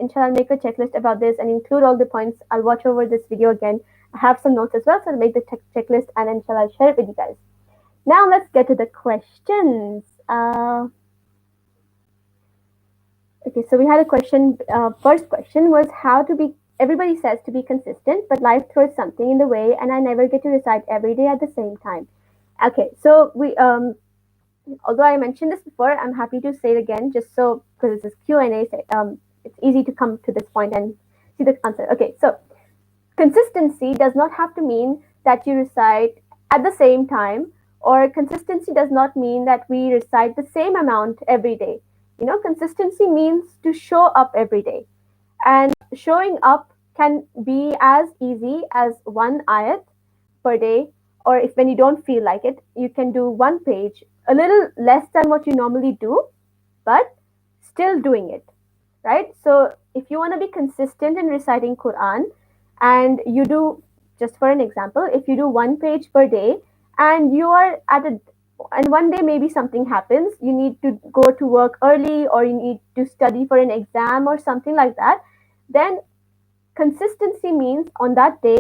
inshallah, I'll make a checklist about this and include all the points. I'll watch over this video again. I have some notes as well, so I'll make the checklist and inshallah, I'll share it with you guys. Now let's get to the questions. Okay, so we had a question. First question was how to be. Everybody says to be consistent, but life throws something in the way, and I never get to recite every day at the same time. Okay, so although I mentioned this before, I'm happy to say it again, just so because this is Q&A. It's easy to come to this point and see the answer. Okay, so consistency does not have to mean that you recite at the same time, or consistency does not mean that we recite the same amount every day. Consistency means to show up every day. And showing up can be as easy as one ayat per day, or if when you don't feel like it, you can do one page, a little less than what you normally do, but still doing it, right? So if you want to be consistent in reciting Quran, and you do, just for an example, if you do one page per day, and you are and one day maybe something happens, you need to go to work early, or you need to study for an exam or something like that, then consistency means on that day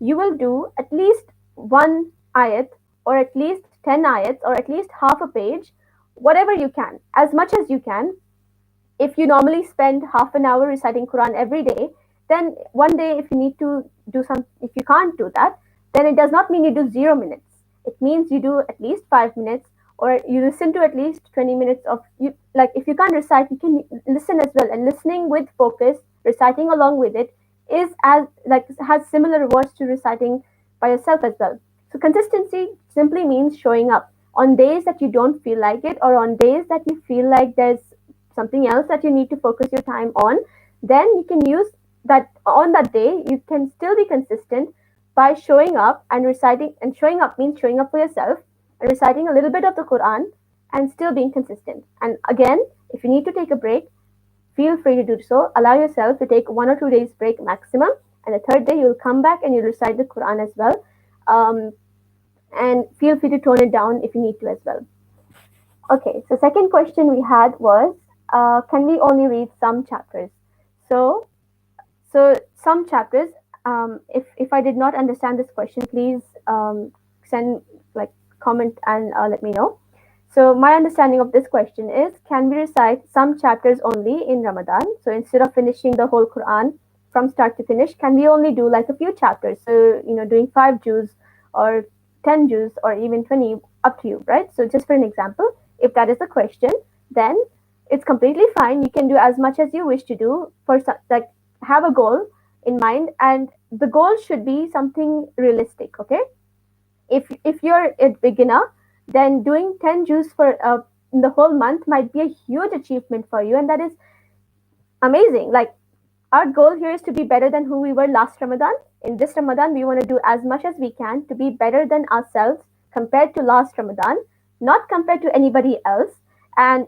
you will do at least one ayat, or at least 10 ayats, or at least half a page, whatever you can, as much as you can. If you normally spend half an hour reciting Quran every day, then one day if you need to do if you can't do that, then it does not mean you do 0 minutes. It means you do at least 5 minutes, or you listen to at least 20 minutes of you. Like if you can't recite, you can listen as well. And listening with focus, reciting along with it, is as like has similar rewards to reciting by yourself as well. So consistency simply means showing up on days that you don't feel like it, or on days that you feel like there's something else that you need to focus your time on. Then you can use that on that day. You can still be consistent by showing up and reciting. And showing up means showing up for yourself and reciting a little bit of the Quran and still being consistent. And again, if you need to take a break, feel free to do so. Allow yourself to take 1 or 2 days break maximum, and the third day you'll come back and you'll recite the Quran as well. And feel free to tone it down if you need to as well. Okay, so second question we had was, can we only read some chapters? So some chapters. If I did not understand this question, please send like comment and let me know. So my understanding of this question is, can we recite some chapters only in Ramadan? So instead of finishing the whole Quran from start to finish, can we only do like a few chapters? So doing 5 juz or 10 juz or even 20, up to you, right? So just for an example, if that is the question, then it's completely fine. You can do as much as you wish to do. For like, have a goal in mind, and the goal should be something realistic. Okay, if you're a beginner, then doing 10 juz for in the whole month might be a huge achievement for you, and that is amazing. Like, our goal here is to be better than who we were last Ramadan. In this Ramadan, we want to do as much as we can to be better than ourselves compared to last Ramadan, not compared to anybody else. And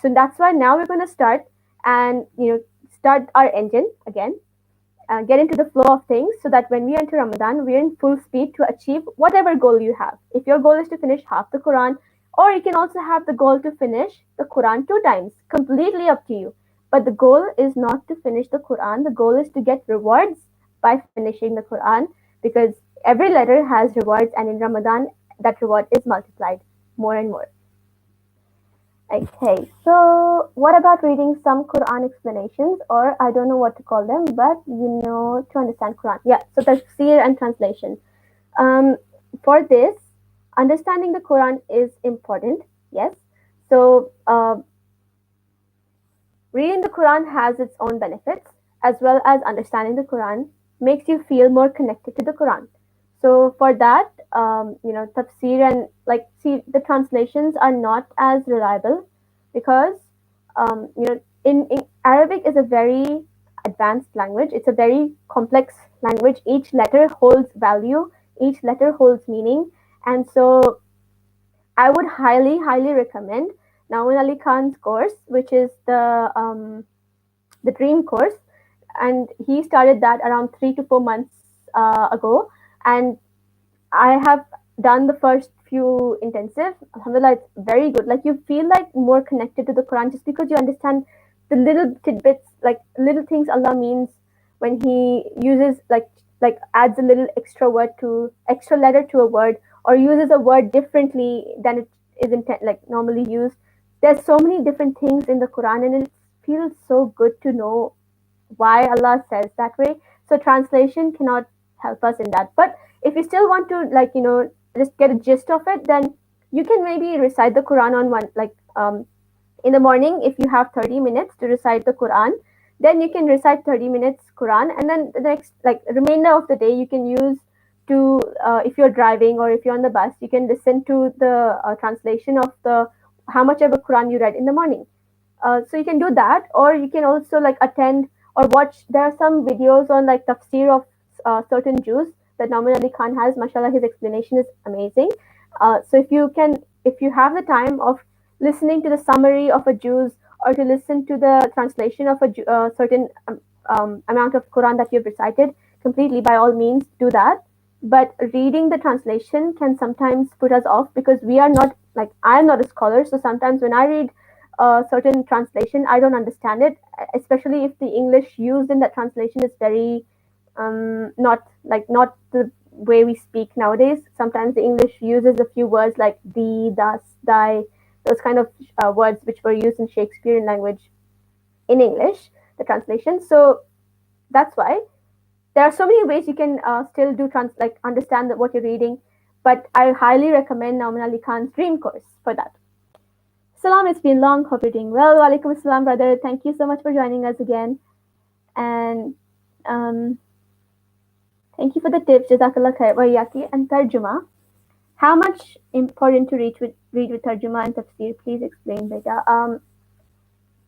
so that's why now we're going to start, and start our engine again, get into the flow of things, so that when we enter Ramadan, we're in full speed to achieve whatever goal you have. If your goal is to finish half the Quran, or you can also have the goal to finish the Quran 2 times, completely up to you. But the goal is not to finish the Quran. The goal is to get rewards by finishing the Quran, because every letter has rewards, and in Ramadan, that reward is multiplied more and more. Okay, so what about reading some Quran explanations, or I don't know what to call them, but to understand Quran? Yeah, so tafsir and translation. For this, understanding the Quran is important, yes. So reading the Quran has its own benefits, as well as understanding the Quran makes you feel more connected to the Quran. So for that, tafsir and the translations are not as reliable, because in Arabic is a very advanced language. It's a very complex language. Each letter holds value, each letter holds meaning. And so I would highly, highly recommend Nauman Ali Khan's course, which is the Dream course, and he started that around 3 to 4 months ago. And I have done the first few intensive. Alhamdulillah, it's very good. Like you feel like more connected to the Quran just because you understand the little tidbits, like little things Allah means when He uses like adds a little extra letter to a word, or uses a word differently than it is like normally used. There's so many different things in the Quran, and it feels so good to know why Allah says that way. So translation cannot help us in that. But if you still want to just get a gist of it, then you can maybe recite the Quran on one in the morning. If you have 30 minutes to recite the Quran, then you can recite 30 minutes Quran, and then the next remainder of the day you can use to if you're driving or if you're on the bus, you can listen to the translation of the how much ever Quran you read in the morning. So you can do that, or you can also attend or watch. There are some videos on tafsir of certain Jews that Nauman Ali Khan has. Mashallah, his explanation is amazing. So if you have the time of listening to the summary of a Jews, or to listen to the translation of a certain amount of Quran that you've recited completely, by all means do that. But reading the translation can sometimes put us off, because we are not I'm not a scholar, so sometimes when I read a certain translation, I don't understand it, especially if the English used in that translation is very not the way we speak nowadays. Sometimes the English uses a few words like thee, thus, thy, those kind of words which were used in Shakespearean language in English, the translation. So that's why there are so many ways you can still do understand what you're reading. But I highly recommend Nauman Ali Khan's Dream course for that. Salam, it's been long. Hope you're doing well. Walaikum assalam, brother. Thank you so much for joining us again. And thank you for the tips. Jazakallah khair. Wayyaki and Tarjuma. How much important to read with Tarjuma and Tafsir? Please explain, beta.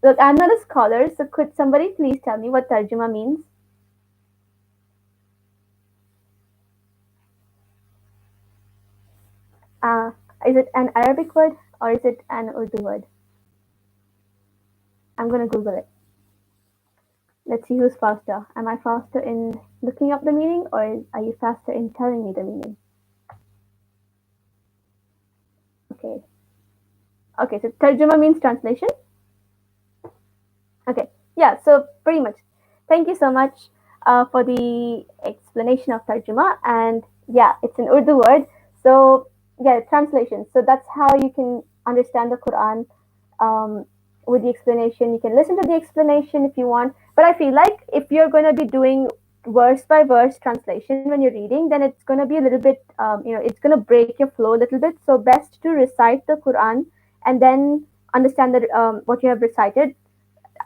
Look, I'm not a scholar, so could somebody please tell me what Tarjuma means? Is it an Arabic word or is it an Urdu word? I'm gonna Google it. Let's see who's faster. Am I faster in looking up the meaning, or are you faster in telling me the meaning? Okay. Okay, so Tarjuma means translation. Okay, yeah, so pretty much. Thank you so much for the explanation of Tarjuma. And yeah, it's an Urdu word. So yeah, translation. So that's how you can understand the Quran with the explanation. You can listen to the explanation if you want. But I feel like if you're going to be doing verse by verse translation when you're reading, then it's going to be a little bit, it's going to break your flow a little bit. So best to recite the Quran and then understand that what you have recited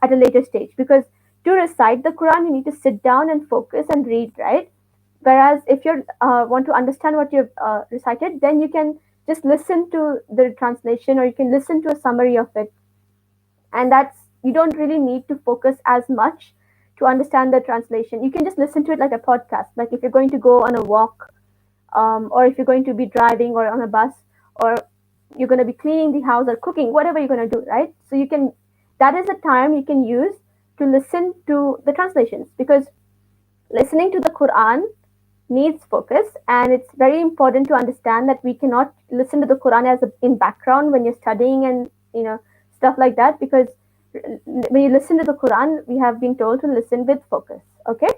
at a later stage, because to recite the Quran you need to sit down and focus and read, right? Whereas if you want to understand what you've recited, then you can just listen to the translation, or you can listen to a summary of it, and that's you don't really need to focus as much to understand the translation. You can just listen to it like a podcast, like if you're going to go on a walk, or if you're going to be driving or on a bus, or you're going to be cleaning the house or cooking, whatever you're going to do, right? So you can, that is the time you can use to listen to the translations, because listening to the Quran needs focus, and it's very important to understand that we cannot listen to the Quran as in background when you're studying and stuff like that, because when you listen to the Quran, we have been told to listen with focus. Okay,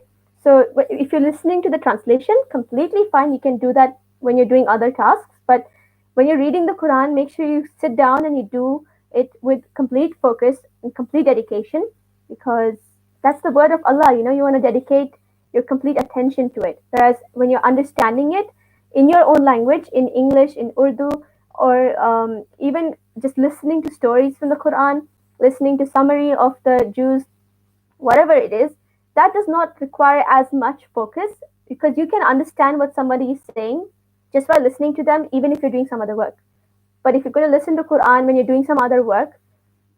so if you're listening to the translation, completely fine, you can do that when you're doing other tasks. But when you're reading the Quran, make sure you sit down and you do it with complete focus and complete dedication, because that's the word of Allah. You want to dedicate your complete attention to it. Whereas when you're understanding it in your own language, in English, in Urdu, or even just listening to stories from the Quran, listening to summary of the Jews, whatever it is, that does not require as much focus, because you can understand what somebody is saying just by listening to them, even if you're doing some other work. But if you're going to listen to Quran when you're doing some other work,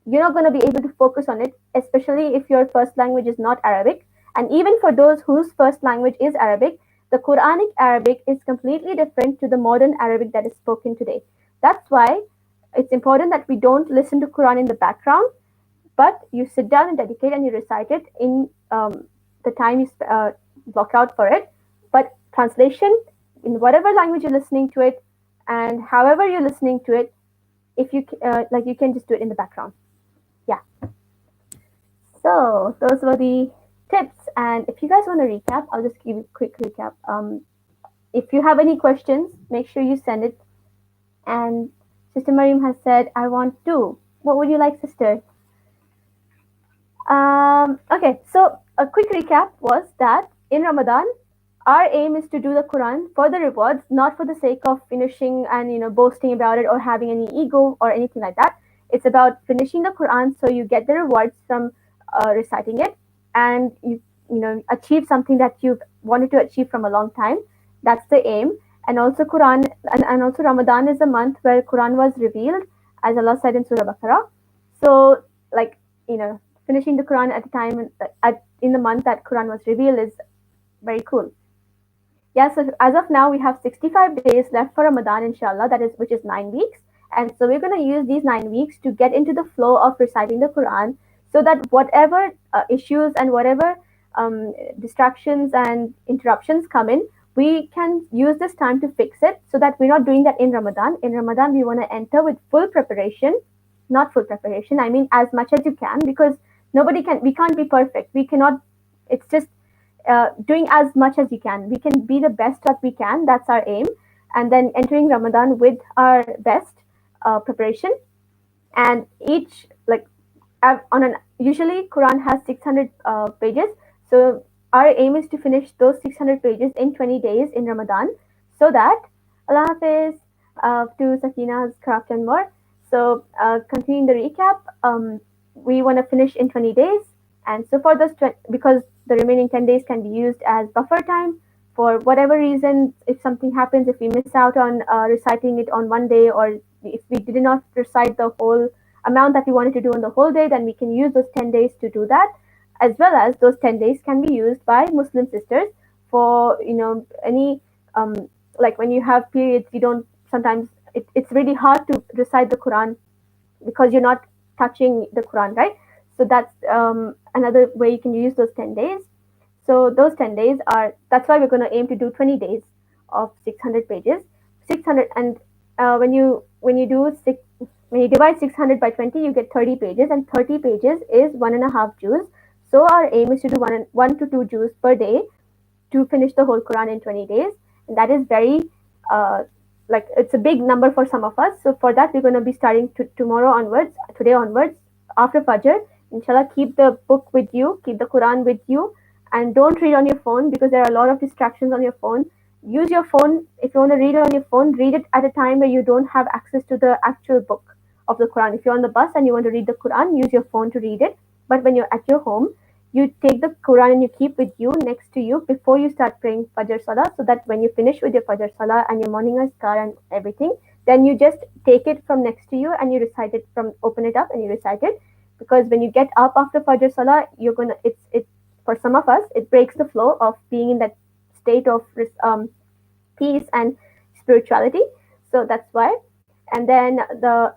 you're not going to be able to focus on it, especially if your first language is not Arabic. And even for those whose first language is Arabic, the Quranic Arabic is completely different to the modern Arabic that is spoken today. That's why it's important that we don't listen to Quran in the background, but you sit down and dedicate and you recite it in the time you block out for it. But translation in whatever language you're listening to it, and however you're listening to it, if you like, you can just do it in the background. Yeah. So those were the tips. And if you guys want to recap, I'll just give you a quick recap. If you have any questions, make sure you send it. And Sister Mariam has said, I want to. What would you like, sister? Okay, so a quick recap was that in Ramadan, our aim is to do the Quran for the rewards, not for the sake of finishing and boasting about it or having any ego or anything like that. It's about finishing the Quran so you get the rewards from reciting it, and you achieve something that you've wanted to achieve from a long time. That's the aim. And also Quran and also Ramadan is a month where Quran was revealed, as Allah said in Surah Baqarah. So like finishing the Quran at the time in the month that Quran was revealed is very cool. Yeah, so as of now we have 65 days left for Ramadan, inshallah, which is 9 weeks. And so we're going to use these 9 weeks to get into the flow of reciting the Quran, so that whatever issues and whatever distractions and interruptions come in, we can use this time to fix it, so that we're not doing that in Ramadan. In Ramadan, we want to enter with full preparation, not full preparation, I mean as much as you can, because we can't be perfect. We cannot, it's just doing as much as you can. We can be the best that we can. That's our aim. And then entering Ramadan with our best preparation. And each, like, on an usually Quran has 600 pages. So our aim is to finish those 600 pages in 20 days in Ramadan, so that Allah Hafiz to Sakina's craft and more. So continuing the recap, we want to finish in 20 days. And so for those, because the remaining 10 days can be used as buffer time for whatever reason. If something happens, if we miss out on reciting it on one day, or if we did not recite the whole amount that we wanted to do on the whole day, then we can use those 10 days to do that. As well as those 10 days can be used by Muslim sisters for any like when you have periods, you don't sometimes it's really hard to recite the Quran because you're not touching the Quran, right? So that's another way you can use those 10 days. So those 10 days that's why we're going to aim to do 20 days of 600 pages. 600, and when you divide 600 by 20, you get 30 pages, and 30 pages is 1.5 juz. So our aim is to do 1 to 2 juz per day to finish the whole Quran in 20 days. And that is very like, it's a big number for some of us. So for that, we're going to be starting today onwards, after Fajr. Inshallah, keep the book with you, keep the Quran with you, and don't read on your phone, because there are a lot of distractions on your phone. Use your phone. If you want to read it on your phone, read it at a time where you don't have access to the actual book of the Quran. If you're on the bus and you want to read the Quran, use your phone to read it. But when you're at your home, you take the Quran and you keep with you, next to you, before you start praying Fajr Salah, so that when you finish with your Fajr Salah and your morning Azkar and everything, then you just take it from next to you and you recite it open it up and you recite it. Because when you get up after Fajr Salah, it's for some of us, it breaks the flow of being in that state of peace and spirituality. So that's why. And then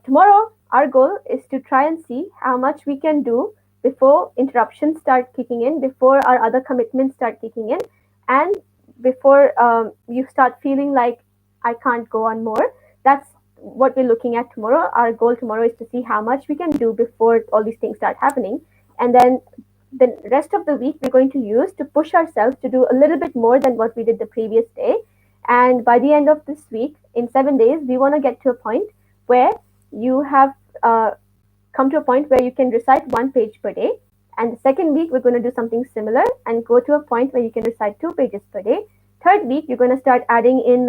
tomorrow, our goal is to try and see how much we can do before interruptions start kicking in, before our other commitments start kicking in, and before you start feeling like, I can't go on more. That's what we're looking at tomorrow. Our goal tomorrow is to see how much we can do before all these things start happening. And then the rest of the week we're going to use to push ourselves to do a little bit more than what we did the previous day. And by the end of this week, in 7 days, we want to get to a point where you have come to a point where you can recite 1 page per day. And the second week, we're going to do something similar and go to a point where you can recite 2 pages per day. Third week, you're going to start adding in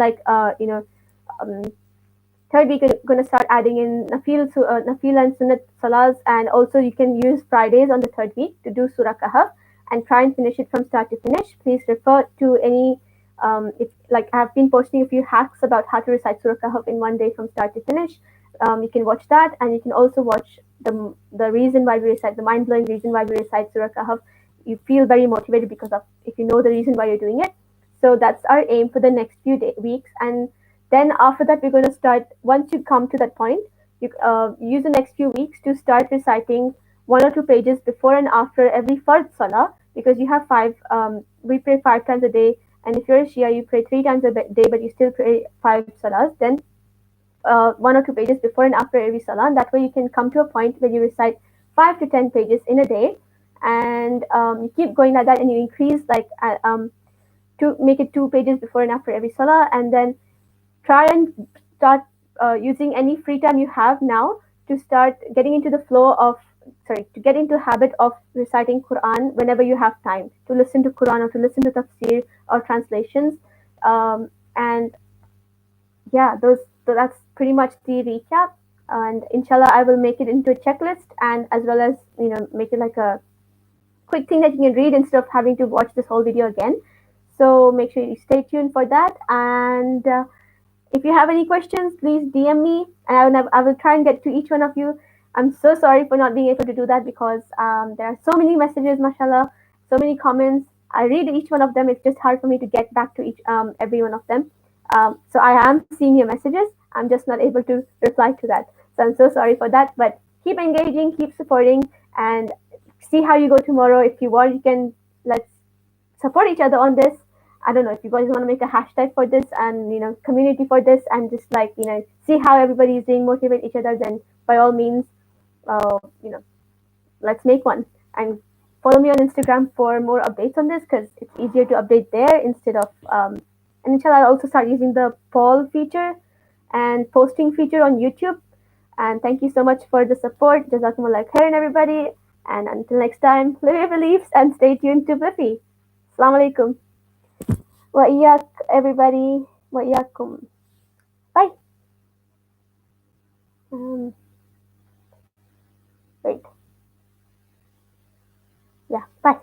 third week, you're going to start adding in Nafil and Sunnat Salahs, and also you can use Fridays on the third week to do Surah Kahf and try and finish it from start to finish. Please refer to any, I've been posting a few hacks about how to recite Surah Kahf in 1 day from start to finish. You can watch that, and you can also watch the reason why we recite, the mind blowing reason why we recite Surah Kahf. You feel very motivated because of if you know the reason why you're doing it. So that's our aim for the next few weeks, and then after that we're going to start. Once you come to that point, you use the next few weeks to start reciting 1 or 2 pages before and after every fard salah, because you have five. We pray 5 times a day, and if you're a Shia, you pray 3 times a day, but you still pray 5 salahs. Then 1 or 2 pages before and after every salah. And that way you can come to a point where you recite 5 to 10 pages in a day, and you keep going like that, and you increase like to make it 2 pages before and after every salah, and then try and start using any free time you have now to start getting into the flow of to get into habit of reciting Quran whenever you have time to listen to Quran or to listen to tafsir or translations. And yeah, those so that's pretty much the recap. And inshallah, I will make it into a checklist, and as well as make it like a quick thing that you can read instead of having to watch this whole video again. So make sure you stay tuned for that. And if you have any questions, please DM me, and I will try and get to each one of you. I'm so sorry for not being able to do that because there are so many messages, mashallah, so many comments. I read each one of them. It's just hard for me to get back to each every one of them. So I am seeing your messages. I'm just not able to reply to that. So I'm so sorry for that. But keep engaging, keep supporting, and see how you go tomorrow. If you want, you can let's support each other on this. I don't know if you guys want to make a hashtag for this and community for this, and just like see how everybody is doing, motivate each other. Then by all means, uh, you know let's make one, and follow me on Instagram for more updates on this because it's easier to update there instead of and inshallah I'll also start using the poll feature and posting feature on YouTube. And thank you so much for the support. Jazakumullah khairan, everybody. And until next time, live your beliefs and stay tuned to Bliifee. Assalamu alaikum. Wayyy, everybody. Wayyakum. Bye. Wait. Yeah. Bye.